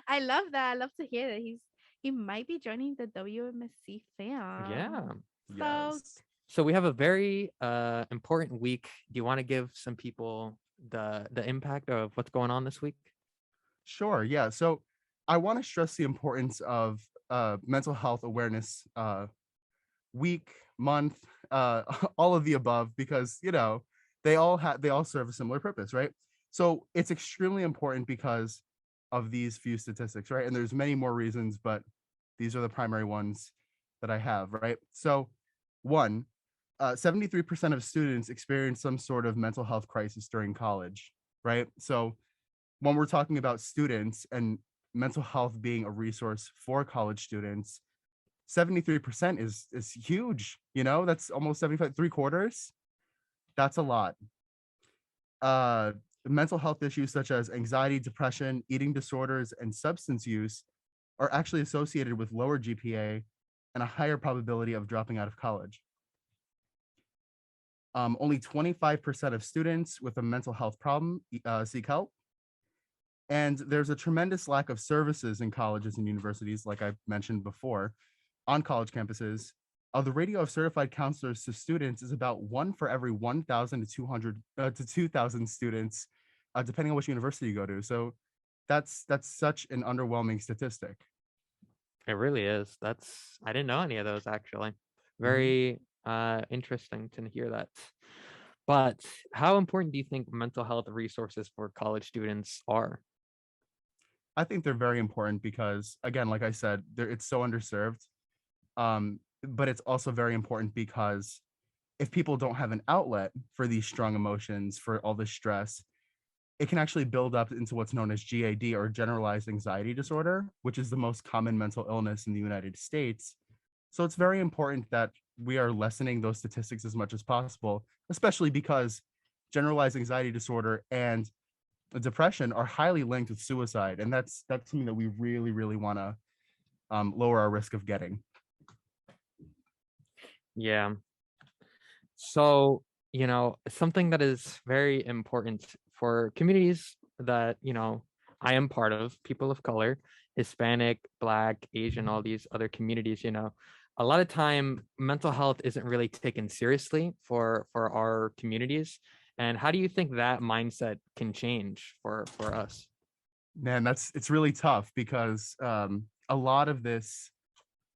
I love that. I love to hear that he might be joining the WMSC fam. Yeah. Yes. So we have a very important week. Do you want to give some people the impact of what's going on this week? Sure. Yeah. So I want to stress the importance of mental health awareness week, month, all of the above, because they all serve a similar purpose, right? So it's extremely important because of these few statistics, right? And there's many more reasons, but these are the primary ones that I have, right? So 73% of students experience some sort of mental health crisis during college, right? So when we're talking about students and mental health being a resource for college students, 73% is huge. That's almost 75, 3/4. That's a lot. Mental health issues such as anxiety, depression, eating disorders, and substance use are actually associated with lower GPA and a higher probability of dropping out of college. Only 25% of students with a mental health problem seek help. And there's a tremendous lack of services in colleges and universities, like I mentioned before, on college campuses. The ratio of certified counselors to students is about 1 for every 1,000 to 200 to 2,000 students, depending on which university you go to. So that's such an underwhelming statistic. It really is. I didn't know any of those actually. Very interesting to hear that. But how important do you think mental health resources for college students are? I think they're very important because, again, like I said, it's so underserved. But it's also very important because if people don't have an outlet for these strong emotions, for all this stress, it can actually build up into what's known as GAD, or generalized anxiety disorder, which is the most common mental illness in the United States. So it's very important that we are lessening those statistics as much as possible, especially because generalized anxiety disorder and depression are highly linked with suicide. And that's something that we really, really want to lower our risk of getting. Yeah. So, something that is very important for communities that, I am part of, people of color, Hispanic, Black, Asian, all these other communities, a lot of time mental health isn't really taken seriously for our communities. And how do you think that mindset can change for us? Man, it's really tough because a lot of this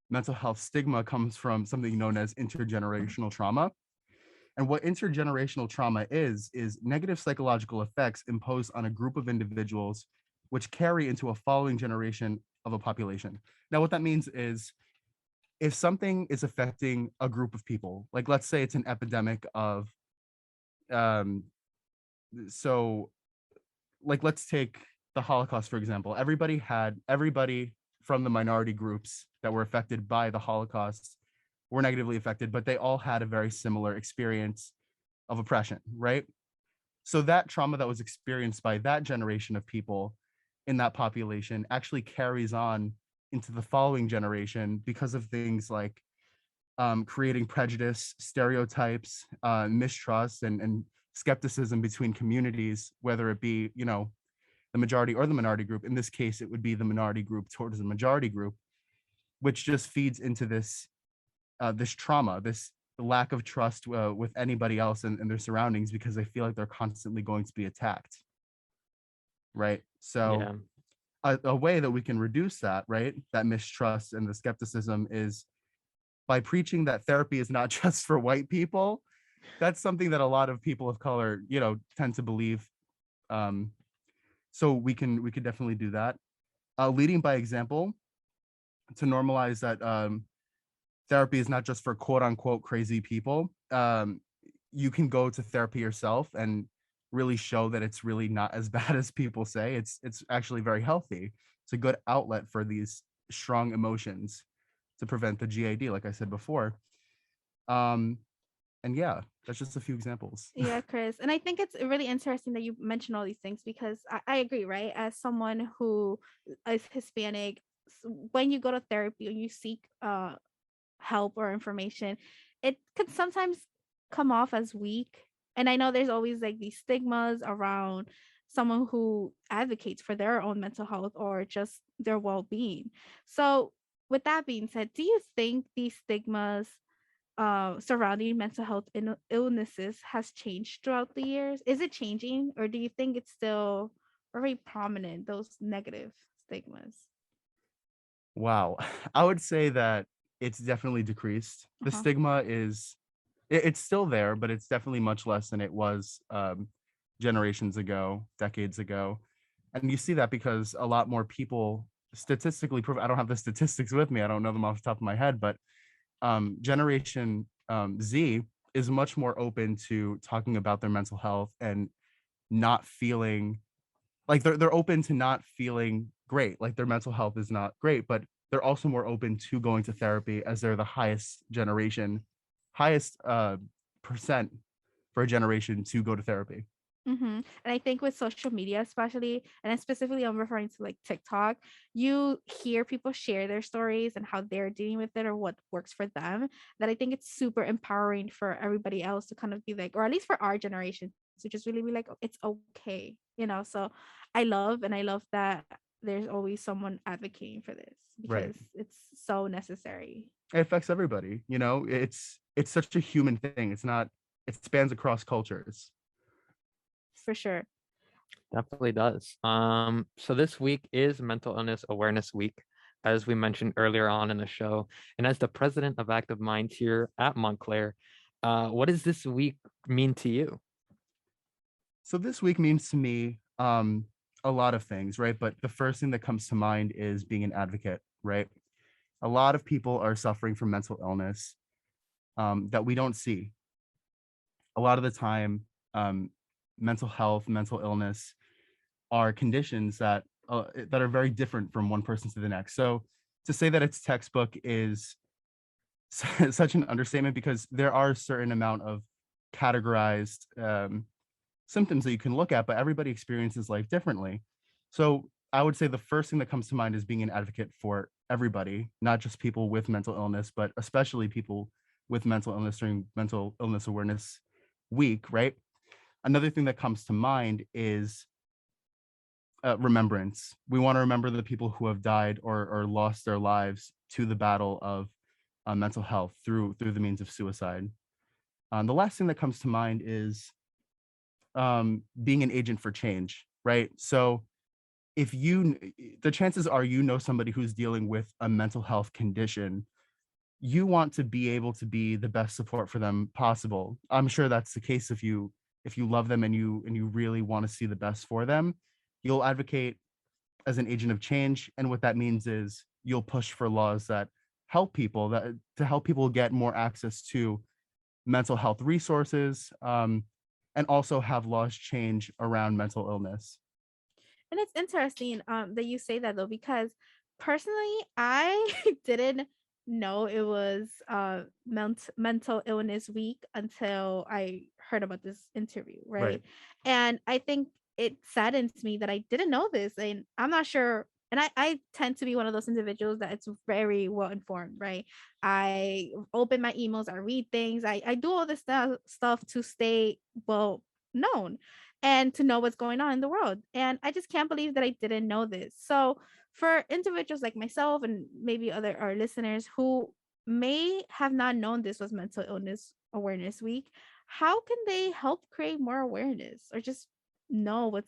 mental health stigma comes from something known as intergenerational trauma. And what intergenerational trauma is negative psychological effects imposed on a group of individuals, which carry into a following generation of a population. Now, what that means is if something is affecting a group of people, like let's say it's an epidemic of, let's take the Holocaust, for example. Everybody from the minority groups that were affected by the Holocaust were negatively affected, but they all had a very similar experience of oppression, right? So that trauma that was experienced by that generation of people in that population actually carries on into the following generation because of things like creating prejudice, stereotypes, mistrust, and skepticism between communities, whether it be, the majority or the minority group. In this case, it would be the minority group towards the majority group, which just feeds into this trauma, this lack of trust with anybody else and their surroundings, because they feel like they're constantly going to be attacked. Right. So a way that we can reduce that, right, that mistrust and the skepticism is by preaching that therapy is not just for white people. That's something that a lot of people of color, tend to believe. So we could definitely do that. Leading by example to normalize that therapy is not just for quote unquote crazy people. You can go to therapy yourself and really show that it's really not as bad as people say. It's actually very healthy. It's a good outlet for these strong emotions to prevent the GAD, like I said before. And yeah, that's just a few examples. Yeah, Chris. And I think it's really interesting that you mention all these things because I agree, right? As someone who is Hispanic, when you go to therapy or you seek help or information, it could sometimes come off as weak. And I know there's always like these stigmas around someone who advocates for their own mental health or just their well-being. So with that being said, do you think these stigmas surrounding mental health illnesses has changed throughout the years? Is it changing, or do you think it's still very prominent, those negative stigmas? Wow. I would say that it's definitely decreased. The Uh-huh. stigma is, it's still there, but it's definitely much less than it was generations ago, decades ago. And you see that because a lot more people statistically prove, I don't have the statistics with me, I don't know them off the top of my head, but Generation Z is much more open to talking about their mental health and not feeling like they're open to not feeling great, like their mental health is not great, but they're also more open to going to therapy as they're the highest generation, highest percent for a generation to go to therapy. And I think with social media, especially, and specifically, I'm referring to like TikTok, you hear people share their stories and how they're dealing with it or what works for them. That I think it's super empowering for everybody else to kind of be like, or at least for our generation, to just really be like, "Oh, it's okay," you know. So I love that there's always someone advocating for this Right. because it's so necessary. It affects everybody, you know, it's such a human thing. It's not, it spans across cultures. For sure. Definitely does. So this week is Mental Illness Awareness Week, as we mentioned earlier on in the show. And as the president of Active Minds here at Montclair, what does this week mean to you? So this week means to me a lot of things, right? But the first thing that comes to mind is being an advocate, right? A lot of people are suffering from mental illness that we don't see. A lot of the time, mental health, mental illness are conditions that are very different from one person to the next. So to say that it's textbook is such an understatement because there are a certain amount of categorized symptoms that you can look at, but everybody experiences life differently. So I would say the first thing that comes to mind is being an advocate for everybody, not just people with mental illness, but especially people with mental illness during Mental Illness Awareness Week, right? Another thing that comes to mind is remembrance. We want to remember the people who have died or lost their lives to the battle of mental health through the means of suicide. The last thing that comes to mind is being an agent for change, right? So if the chances are you know somebody who's dealing with a mental health condition, you want to be able to be the best support for them possible. I'm sure that's the case if you love them and you really want to see the best for them. You'll advocate as an agent of change, and what that means is you'll push for laws that help people to help people get more access to mental health resources, and also have laws change around mental illness. And it's interesting that you say that though, because personally, I didn't know it was mental illness week until I heard about this interview, right? And I think it saddens me that I didn't know this, and I'm not sure. And I tend to be one of those individuals that it's very well informed, right? I open my emails, I read things, I do all this stuff to stay well known and to know what's going on in the world. And I just can't believe that I didn't know this. So for individuals like myself and maybe other our listeners who may have not known this was Mental Illness Awareness Week, how can they help create more awareness or just know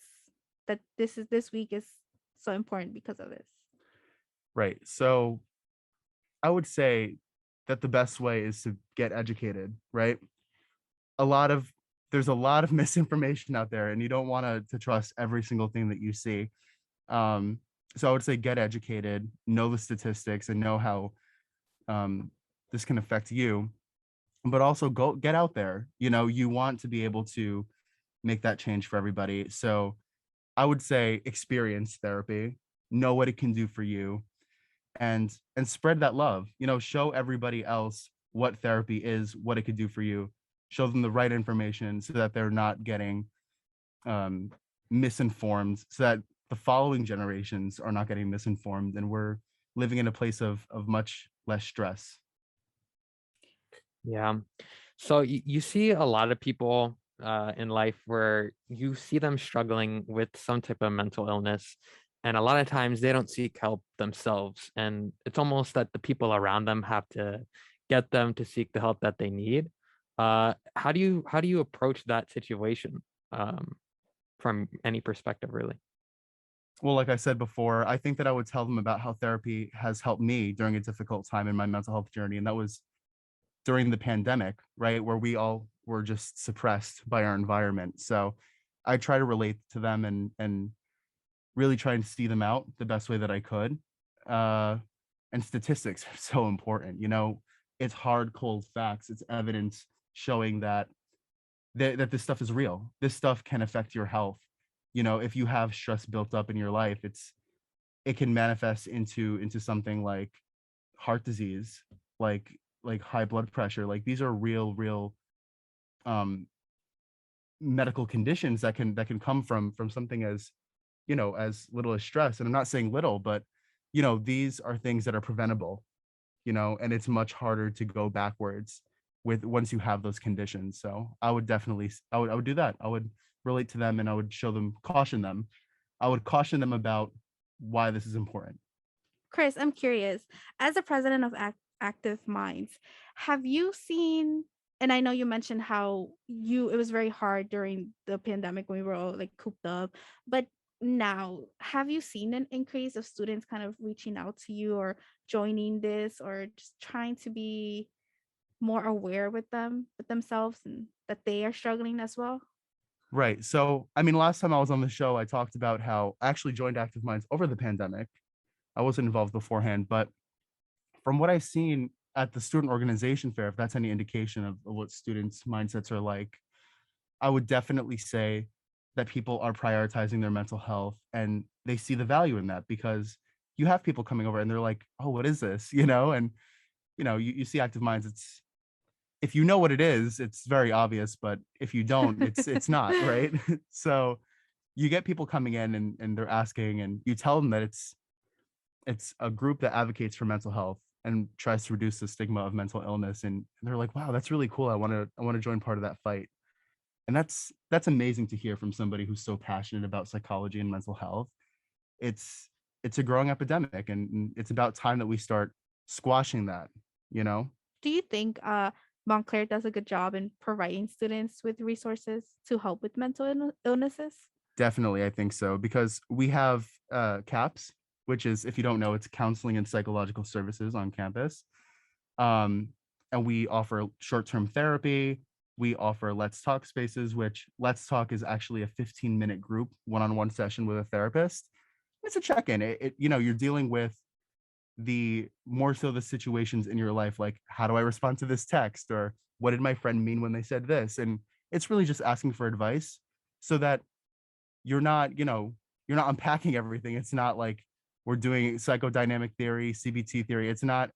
that this week is so important because of this? Right. So I would say that the best way is to get educated, right? There's a lot of misinformation out there, and you don't want to trust every single thing that you see. So I would say get educated, know the statistics, and know how this can affect you. But also go get out there. You know, you want to be able to make that change for everybody. So I would say experience therapy, know what it can do for you, and spread that love. You know, show everybody else what therapy is, what it could do for you. show them the right information so that they're not getting misinformed, so that the following generations are not getting misinformed, and we're living in a place of much less stress. Yeah. So you see a lot of people in life where you see them struggling with some type of mental illness, and a lot of times they don't seek help themselves, and it's almost that the people around them have to get them to seek the help that they need. How do you approach that situation from any perspective, really? Well, like I said before, I think that I would tell them about how therapy has helped me during a difficult time in my mental health journey, and that was during the pandemic, right, where we all were just suppressed by our environment. So I try to relate to them and really try and see them out the best way that I could. And statistics are so important. It's hard, cold facts. It's evidence showing that that this stuff is real. This stuff can affect your health. If you have stress built up in your life, it can manifest into something like heart disease, like high blood pressure. Like, these are real um medical conditions that can come from something as as little as stress. And I'm not saying little, but these are things that are preventable, and it's much harder to go backwards with once you have those conditions. So I would definitely I would do that. I would relate to them, and I would show them, caution them. I would caution them about why this is important. Cris, I'm curious, as a president of Active Minds, have you seen, and I know you mentioned how it was very hard during the pandemic when we were all like cooped up, but now have you seen an increase of students kind of reaching out to you or joining this, or just trying to be more aware with themselves, and that they are struggling as well? Right. So, I mean, last time I was on the show, I talked about how I actually joined Active Minds over the pandemic. I wasn't involved beforehand, but from what I've seen at the student organization fair, if that's any indication of what students' mindsets are like, I would definitely say that people are prioritizing their mental health, and they see the value in that, because you have people coming over and they're like, oh, what is this? And you see Active Minds, it's, if you know what it is, it's very obvious, but if you don't, it's not, right? So you get people coming in, and they're asking, and you tell them that it's a group that advocates for mental health and tries to reduce the stigma of mental illness, and they're like, wow, that's really cool. I want to join part of that fight. And that's amazing to hear from somebody who's so passionate about psychology and mental health. It's a growing epidemic, and it's about time that we start squashing that, Do you think Montclair does a good job in providing students with resources to help with mental illnesses? Definitely, I think so, because we have CAPS, which is, if you don't know, it's Counseling and Psychological Services on campus. And we offer short-term therapy. We offer Let's Talk spaces, which Let's Talk is actually a 15-minute group, one-on-one session with a therapist. It's a check-in. You're dealing with the more so the situations in your life, like, how do I respond to this text, or what did my friend mean when they said this? And it's really just asking for advice, so that you're not unpacking everything. It's not like we're doing psychodynamic theory, CBT theory. It's not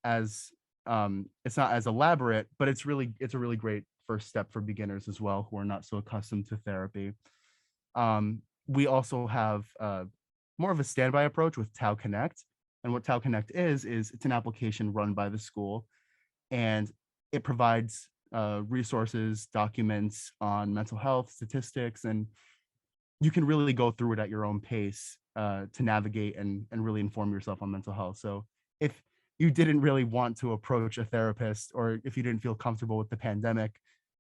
as elaborate, but it's a really great first step for beginners as well, who are not so accustomed to therapy. We also have more of a standby approach with Tau Connect. And what Tau Connect is it's an application run by the school, and it provides resources, documents on mental health, statistics, and you can really go through it at your own pace to navigate and really inform yourself on mental health. So if you didn't really want to approach a therapist, or if you didn't feel comfortable with the pandemic,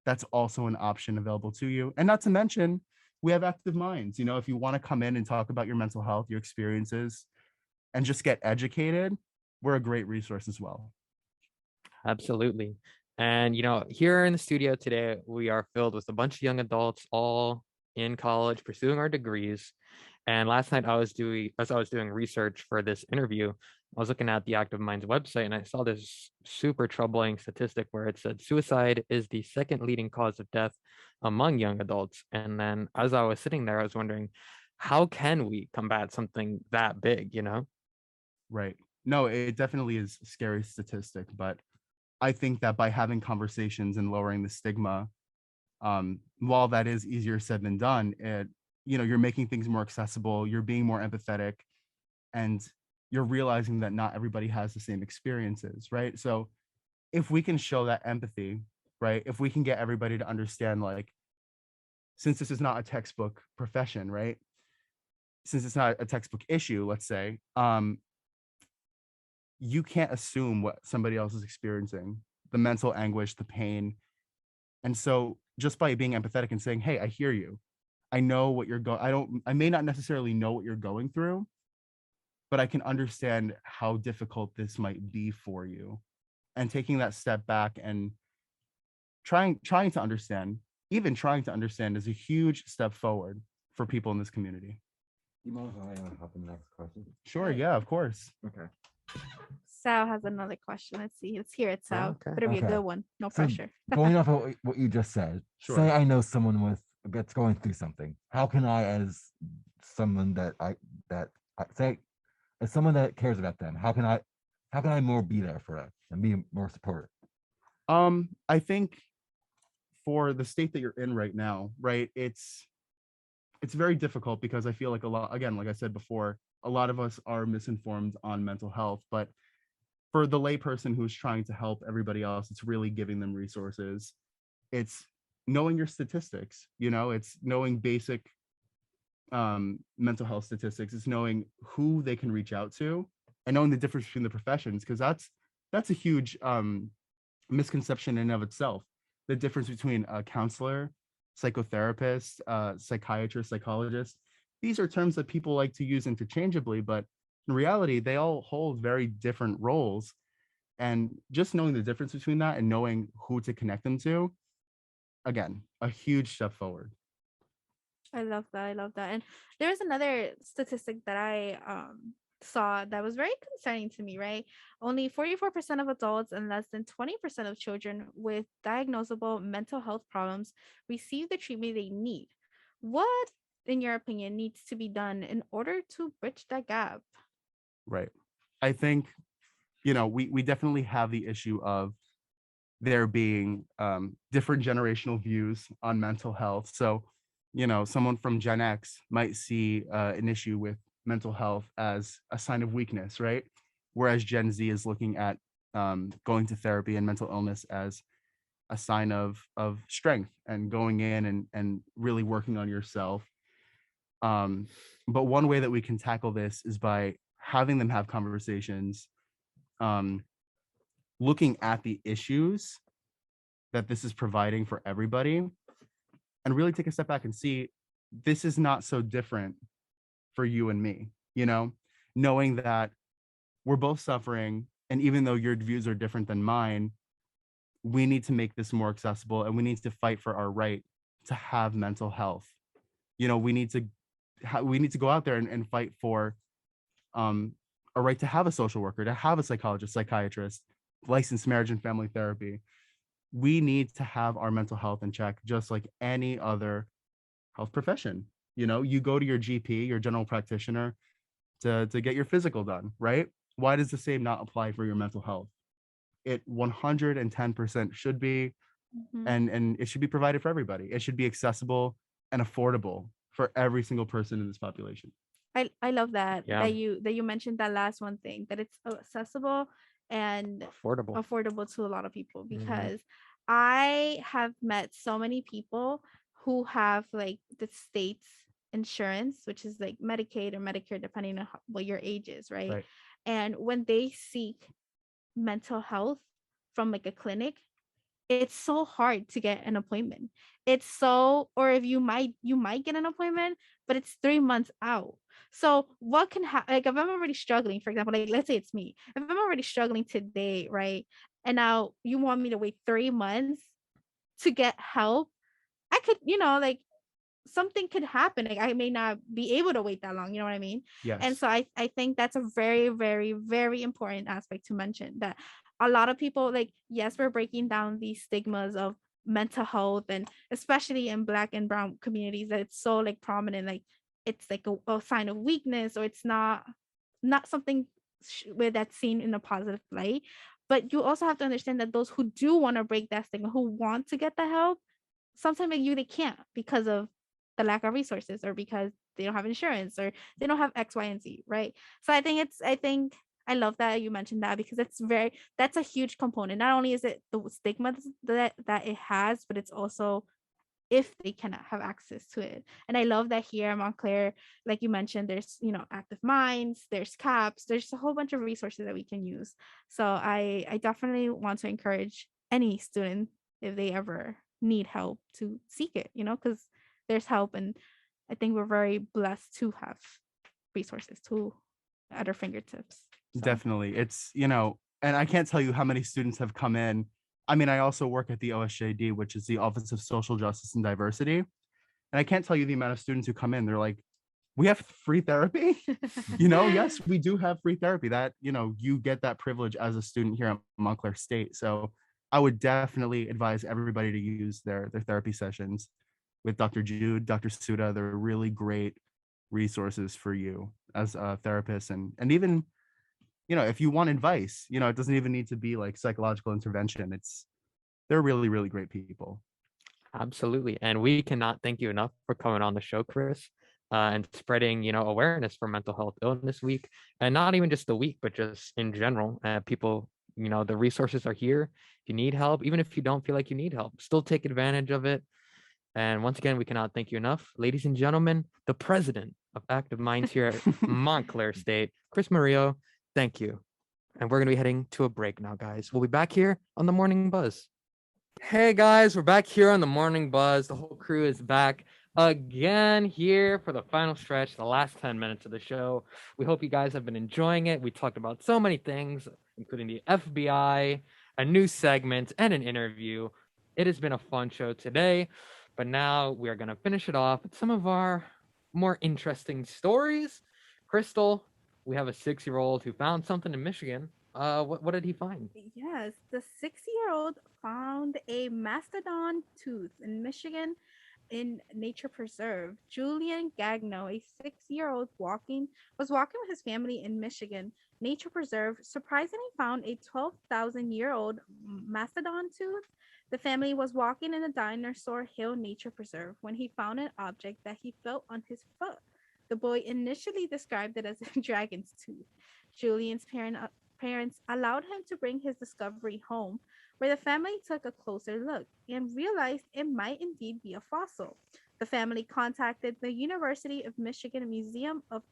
that's also an option available to you. And not to mention, we have Active Minds. If you want to come in and talk about your mental health, your experiences, and just get educated, we're a great resource as well. Absolutely. And here in the studio today, we are filled with a bunch of young adults, all in college, pursuing our degrees. And last night, as I was doing research for this interview, I was looking at the Active Minds website, and I saw this super troubling statistic where it said suicide is the second leading cause of death among young adults. And then as I was sitting there, I was wondering, how can we combat something that big, Right. No, it definitely is a scary statistic, but I think that by having conversations and lowering the stigma, while that is easier said than done, you're making things more accessible, you're being more empathetic, and you're realizing that not everybody has the same experiences, right? So if we can show that empathy, right? If we can get everybody to understand, like, since this is not a textbook profession, right? Since it's not a textbook issue, let's say, you can't assume what somebody else is experiencing, the mental anguish, the pain. And so just by being empathetic and saying, hey, I hear you. I know what you're going, I may not necessarily know what you're going through, but I can understand how difficult this might be for you. And taking that step back and trying to understand, even trying to understand, is a huge step forward for people in this community. You mind if I hop in the next question? Sure, yeah, of course. Okay. Sal has another question. Let's see. Let's hear it, Sal. okay. Better be a Okay. good one. No So pressure. going off of what you just said, Sure. say I know someone that's going through something. How can I, as someone as someone that cares about them, how can I more be there for them and be more supportive? I think for the state that you're in right now, right, it's very difficult because I feel like a lot, again, like I said before, a lot of us are misinformed on mental health, but for the layperson who's trying to help everybody else, it's really giving them resources. It's knowing your statistics, it's knowing basic mental health statistics. It's knowing who they can reach out to and knowing the difference between the professions, because that's a huge misconception in and of itself. The difference between a counselor, psychotherapist, psychiatrist, psychologist. These are terms that people like to use interchangeably, but in reality, they all hold very different roles. And just knowing the difference between that and knowing who to connect them to, again, a huge step forward. I love that. I love that. And there's another statistic that I saw that was very concerning to me, right? Only 44% of adults and less than 20% of children with diagnosable mental health problems receive the treatment they need. What, in your opinion, needs to be done in order to bridge that gap? Right. I think, we definitely have the issue of there being different generational views on mental health. So, someone from Gen X might see an issue with mental health as a sign of weakness, right? Whereas Gen Z is looking at going to therapy and mental illness as a sign of strength and going in and really working on yourself. But one way that we can tackle this is by having them have conversations, looking at the issues that this is providing for everybody, and really take a step back and see this is not so different for you and me, knowing that we're both suffering. And even though your views are different than mine, we need to make this more accessible, and we need to fight for our right to have mental health. We need to go out there and fight for a right to have a social worker, to have a psychologist, psychiatrist, licensed marriage and family therapy. We need to have our mental health in check, just like any other health profession. You go to your GP, your general practitioner, to get your physical done, right? Why does the same not apply for your mental health? It 110% should be, and it should be provided for everybody. It should be accessible and affordable for every single person in this population. I love that Yeah. that you mentioned that last one thing, that it's accessible and affordable to a lot of people, because I have met so many people who have like the state's insurance, which is like Medicaid or Medicare, depending on what your age is, right? And when they seek mental health from like a clinic, it's so hard to get an appointment. Or if you might get an appointment, but it's 3 months out. So what can happen? Like if I'm already struggling, for example, like let's say it's me, if I'm already struggling today, right? And now you want me to wait 3 months to get help, I could, like something could happen. Like I may not be able to wait that long. You know what I mean? Yes. And so I think that's a very, very, very important aspect to mention, that a lot of people, like, yes, we're breaking down these stigmas of mental health, and especially in Black and brown communities, that it's so like prominent, like it's like a sign of weakness, or it's not something where that's seen in a positive light. But you also have to understand that those who do want to break that stigma, who want to get the help, sometimes they can't because of the lack of resources, or because they don't have insurance, or they don't have X, Y, and Z, right? So I think I love that you mentioned that, because that's a huge component. Not only is it the stigma that it has, but it's also if they cannot have access to it. And I love that here in Montclair, like you mentioned, there's, Active Minds, there's CAPS, there's a whole bunch of resources that we can use. So I definitely want to encourage any student, if they ever need help, to seek it, because there's help. And I think we're very blessed to have resources at our fingertips. So. Definitely. It's, and I can't tell you how many students have come in. I mean, I also work at the OSJD, which is the Office of Social Justice and Diversity. And I can't tell you the amount of students who come in. They're like, we have free therapy. Yes, we do have free therapy. That, you get that privilege as a student here at Montclair State. So I would definitely advise everybody to use their therapy sessions with Dr. Jude, Dr. Suda. They're really great resources for you as a therapist. And even, if you want advice, it doesn't even need to be like psychological intervention. They're really, really great people. Absolutely. And we cannot thank you enough for coming on the show, Cris, and spreading, awareness for Mental Health Illness Week, and not even just the week, but just in general. People, the resources are here. If you need help, even if you don't feel like you need help, still take advantage of it. And once again, we cannot thank you enough. Ladies and gentlemen, the president of Active Minds here at Montclair State, Cris Morillo, thank you. And we're going to be heading to a break now, guys. We'll be back here on the Morning Buzz. Hey, guys, we're back here on the Morning Buzz. The whole crew is back again here for the final stretch, the last 10 minutes of the show. We hope you guys have been enjoying it. We talked about so many things, including the FBI, a new segment, and an interview. It has been a fun show today. But now we are going to finish it off with some of our more interesting stories. Cristal, we have a 6-year-old who found something in Michigan. What did he find? Yes, the 6-year-old found a mastodon tooth in Michigan in nature preserve. Julian Gagno, a 6-year-old was walking with his family in Michigan nature preserve, surprisingly found a 12,000-year-old mastodon tooth. The family was walking in the Dinosaur Hill Nature Preserve when he found an object that he felt on his foot. The boy initially described it as a dragon's tooth. Julian's parents allowed him to bring his discovery home, where the family took a closer look and realized it might indeed be a fossil. The family contacted the University of Michigan Museum of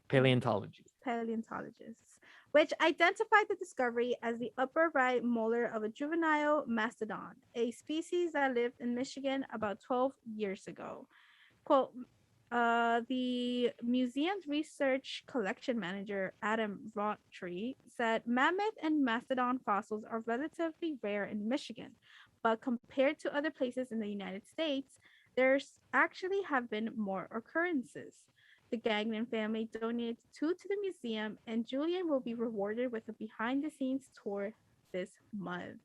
Paleontologists, which identified the discovery as the upper right molar of a juvenile mastodon, a species that lived in Michigan about 12 years ago. Quote, the museum's research collection manager, Adam Rottry, said mammoth and mastodon fossils are relatively rare in Michigan, but compared to other places in the United States, there's actually have been more occurrences. The Gagnon family donated 2 to the museum, and Julian will be rewarded with a behind-the-scenes tour this month.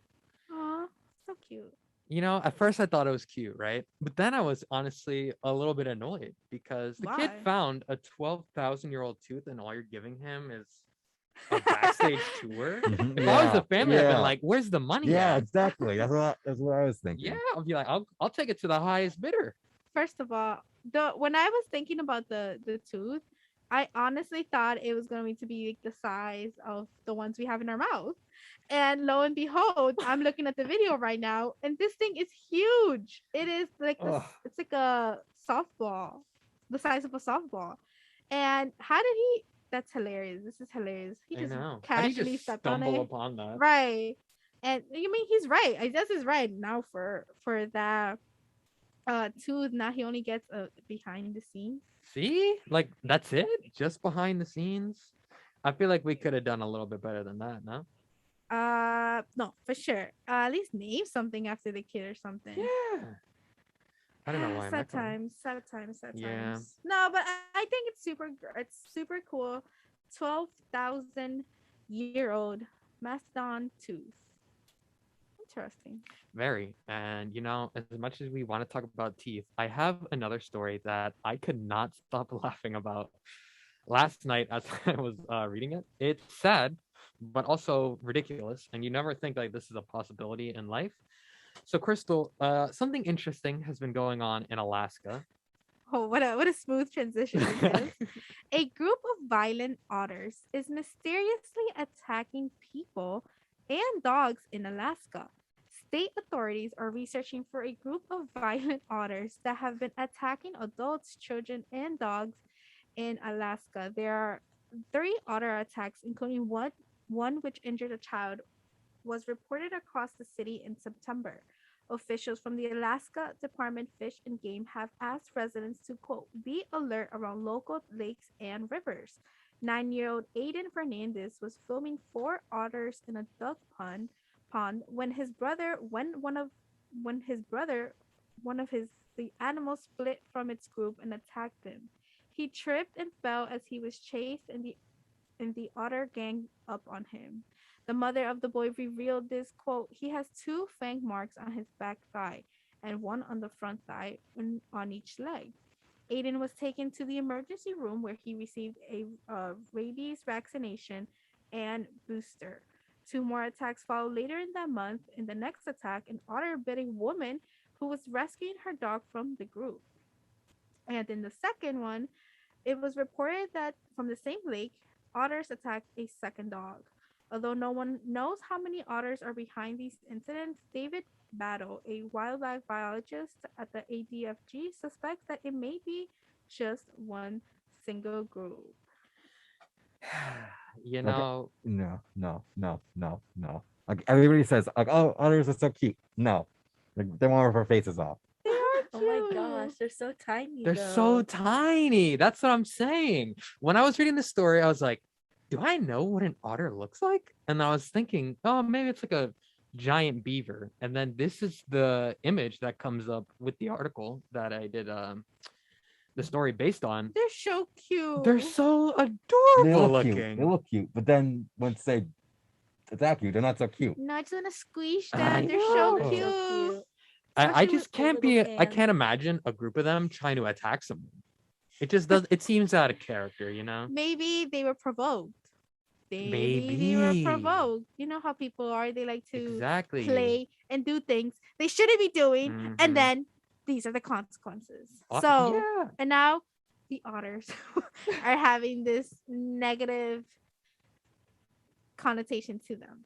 Aw, so cute. At first I thought it was cute, right? But then I was honestly a little bit annoyed because the kid found a 12,000-year-old tooth, and all you're giving him is a backstage tour. If I was the family, I'd been like, "Where's the money?" Yeah, at? exactly. That's what I was thinking. Yeah, I'll be like, "I'll take it to the highest bidder." First of all, when I was thinking about the tooth, I honestly thought it was going to be like the size of the ones we have in our mouth. And lo and behold, I'm looking at the video right now, and this thing is huge. It is like it's like a softball, the size of a softball. And how did he? That's hilarious. This is hilarious. He just casually stepped on it. Upon that, right? And you mean he's right. I guess he's right now for that. Tooth. Now he only gets a behind the scenes. See, like that's it, just behind the scenes. I feel like we could have done a little bit better than that. No. No, for sure. At least name something after the kid or something. Yeah. I don't know why. Sad times. Yeah. No, but I think it's super cool. 12,000-year-old mastodon tooth. Interesting. Very. And as much as we want to talk about teeth, I have another story that I could not stop laughing about. last night as I was reading it, it's sad, but also ridiculous. And you never think like this is a possibility in life. So, Cristal, something interesting has been going on in Alaska. Oh, what a smooth transition this is. A group of violent otters is mysteriously attacking people and dogs in Alaska. State authorities are researching for a group of violent otters that have been attacking adults, children, and dogs in Alaska. There are 3 otter attacks, including one which injured a child, was reported across the city in September. Officials from the Alaska Department Fish and Game have asked residents to, quote, be alert around local lakes and rivers. 9-year-old Aiden Fernandez was filming 4 otters in a duck pond when his brother one of his the animal split from its group and attacked him. He tripped and fell as he was chased and the otter gang up on him. The mother of the boy revealed this, quote, he has 2 fang marks on his back thigh and 1 on the front thigh and on each leg. Aiden was taken to the emergency room where he received a rabies vaccination and booster. 2 more attacks followed later in that month. In the next attack, an otter bit a woman who was rescuing her dog from the group. And in the second one, it was reported that from the same lake, otters attacked a second dog. Although no one knows how many otters are behind these incidents, David Battle, a wildlife biologist at the ADFG, suspects that it may be just one single group. You Like, know, no. Like everybody says, like, oh, otters are so cute. No, like, they want our faces off. They are Oh cute. my gosh, they're so tiny. they're so though. tiny. That's what I'm saying. When I was reading the story, I was like, do I know what an otter looks like? And I was thinking, oh, maybe it's like a giant beaver. And then this is the image that comes up with the article that I did the story based on. They're so cute. They're so They adorable look cute. looking. They look cute, but then once they attack you, they're not so cute. No, I just want to squish I them. They're so know. cute. I Especially just with can't the little be. I hands. can't imagine a group of them trying to attack someone. It just does. It seems out of character, you know. Maybe they were provoked. They Maybe. were provoked. You know how people are. They like to Exactly. play and do things they shouldn't be doing. Mhm. And then these are the consequences. Uh, So, yeah. and now the otters are having this negative connotation to them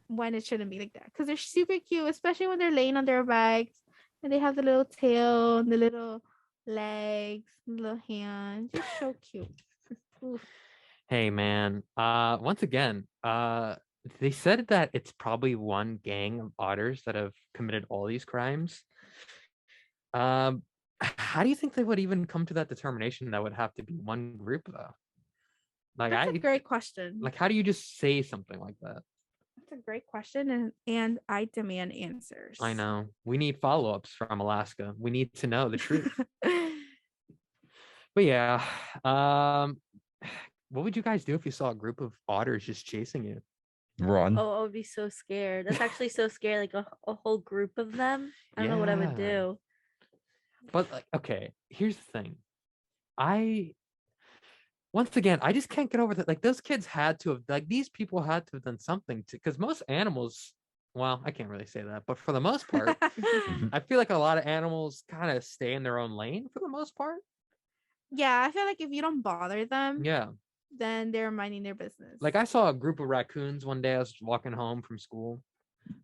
when it shouldn't be like that. Because they're super cute, especially when they're laying on their backs and they have the little tail and the little legs, and the little hands. They're so cute. Oof. Hey man. Once again, they said that it's probably one gang of otters that have committed all these crimes. How do you think they would even come to that determination that would have to be one group though? Like That's a great question. like how do you just say something like that? That's a great question, and I demand answers. I know. We need follow-ups from Alaska. We need to know the truth. But yeah, what would you guys do if you saw a group of otters just chasing you? Run. Oh, I would be so scared. That's actually so scary. Like a whole group of them. I don't know what I would Yeah. do. But like, okay, here's the thing. Once again, I just can't get over that. Like those kids had to have, like these people had to have done something to, because most animals, well, I can't really say that, but for the most part, I feel like a lot of animals kind of stay in their own lane for the most part. Yeah, I feel like if you don't bother them, Yeah. then they're minding their business. Like I saw a group of raccoons one day. I was walking home from school,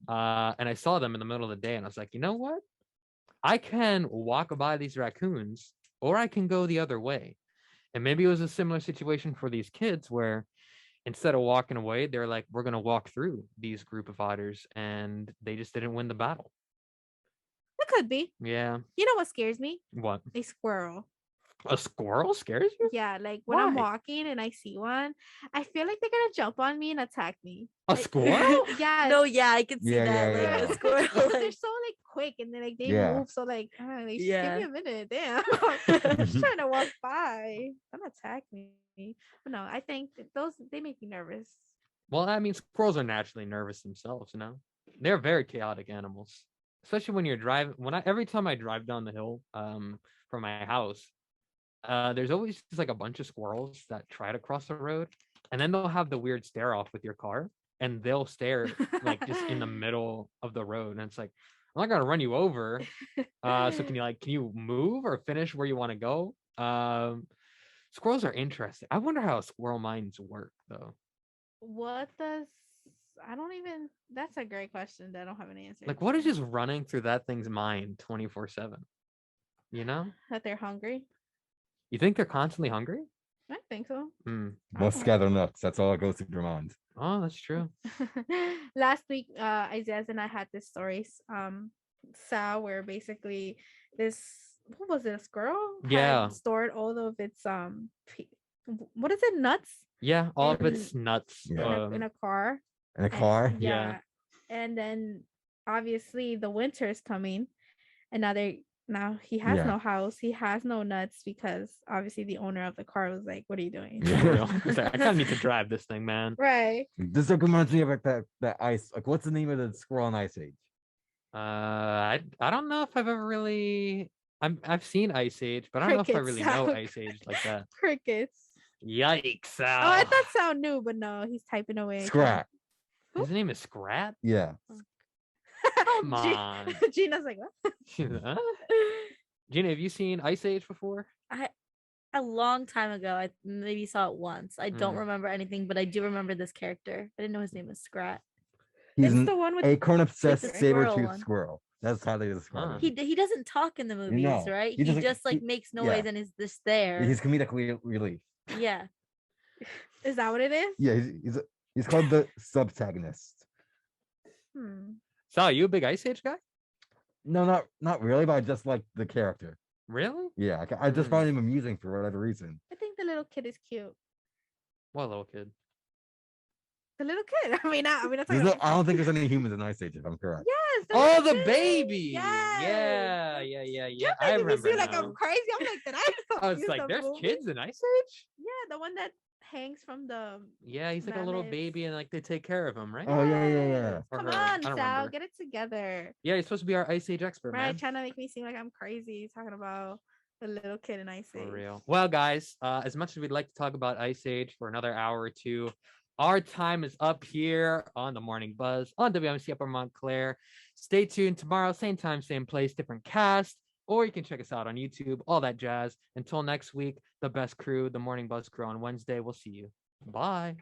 and I saw them in the middle of the day, and I was like, you know what? I can walk by these raccoons, or I can go the other way. And maybe it was a similar situation for these kids where instead of walking away, they're like, we're going to walk through these group of otters, and they just didn't win the battle. It could be. Yeah. You know what scares me? What? A squirrel. A squirrel scares you? Yeah, like when I'm Why? walking and I see one, I feel like they're gonna jump on me and attack me. A Like- squirrel? Yeah. No, yeah, I can see Yeah, that. yeah, Like yeah. a squirrel. They're Like, so like quick and then like they Yeah. move so like give Yeah. me a minute. Damn. I'm just trying to walk by. Don't attack me. But no, I think that those they make me nervous. Well, I mean, squirrels are naturally nervous themselves, you know? They're very chaotic animals, especially when you're driving. Every time I drive down the hill from my house, there's always just like a bunch of squirrels that try to cross the road, and then they'll have the weird stare off with your car, and they'll stare like just in the middle of the road, and it's like, I'm not gonna run you over. So can you move or finish where you want to go? Squirrels are interesting. I wonder how squirrel minds work though. What does I don't even that's a great question that I don't have an answer. Like, what is just running through that thing's mind 24/7? You know? That they're hungry? You think they're constantly hungry? I think so. Must gather nuts. That's all that goes through their mind. Oh, that's true. Last week, Isaias and I had this story, where basically this what was it, a squirrel? Yeah. Had stored all of its what is it, nuts? Yeah, all of it's nuts. In a car. In a car? Yeah. And then obviously the winter is coming, and now he has no house, he has no nuts, because obviously the owner of the car was like, what are you doing? It's like, I kind of need to drive this thing, man. Right. This reminds me of like that ice. Like, what's the name of the squirrel in Ice Age? I don't know if I've ever really. I've seen Ice Age, but I don't know if I really know Ice Age like that. Crickets. Yikes! Oh, I thought sound new, but no, he's typing away. Scrat. His name is Scrat. Yeah. Come on. Gina's like, what? Huh? Gina, have you seen Ice Age before? A long time ago, I maybe saw it once. I don't remember anything, but I do remember this character. I didn't know his name was Scrat. He's It's the one with acorn obsessed the saber-toothed squirrel one. squirrel. That's how they describe it. He doesn't talk in the movies, No, right? he He just, just like he- makes noise yeah. and is just there. He's comedic relief. Yeah. Is that what it is? Yeah, he's called the subtagonist. Sal, you a big Ice Age guy? No, not really, but I just like the character. Really? Yeah, I just find him amusing for whatever reason. I think the little kid is cute. What little kid? The little kid. I mean, that's There's like I don't think there's any humans in Ice Age, if I'm correct. yes. Oh, little the kid. baby. Yes. Yeah. You're I making me remember feel like now. I'm crazy. I'm like, did I? I was confuse like, the there's movie? kids in Ice Age? Yeah, the one that hangs from the. Yeah, he's like a little Mammoths. baby, and like they take care of him, right? Oh yeah. Yes. Or Come her. on, I don't Sal, remember. get it together. Yeah, he's supposed to be our Ice Age expert, Right, man. trying to make me seem like I'm crazy talking about the little kid in Ice Age. For real. Well, guys, as much as we'd like to talk about Ice Age for another hour or two, our time is up here on the Morning Buzz on WMC Upper Montclair. Stay tuned tomorrow, same time, same place, different cast, or you can check us out on YouTube, all that jazz. Until next week, the best crew, the Morning Buzz crew on Wednesday. We'll see you. Bye.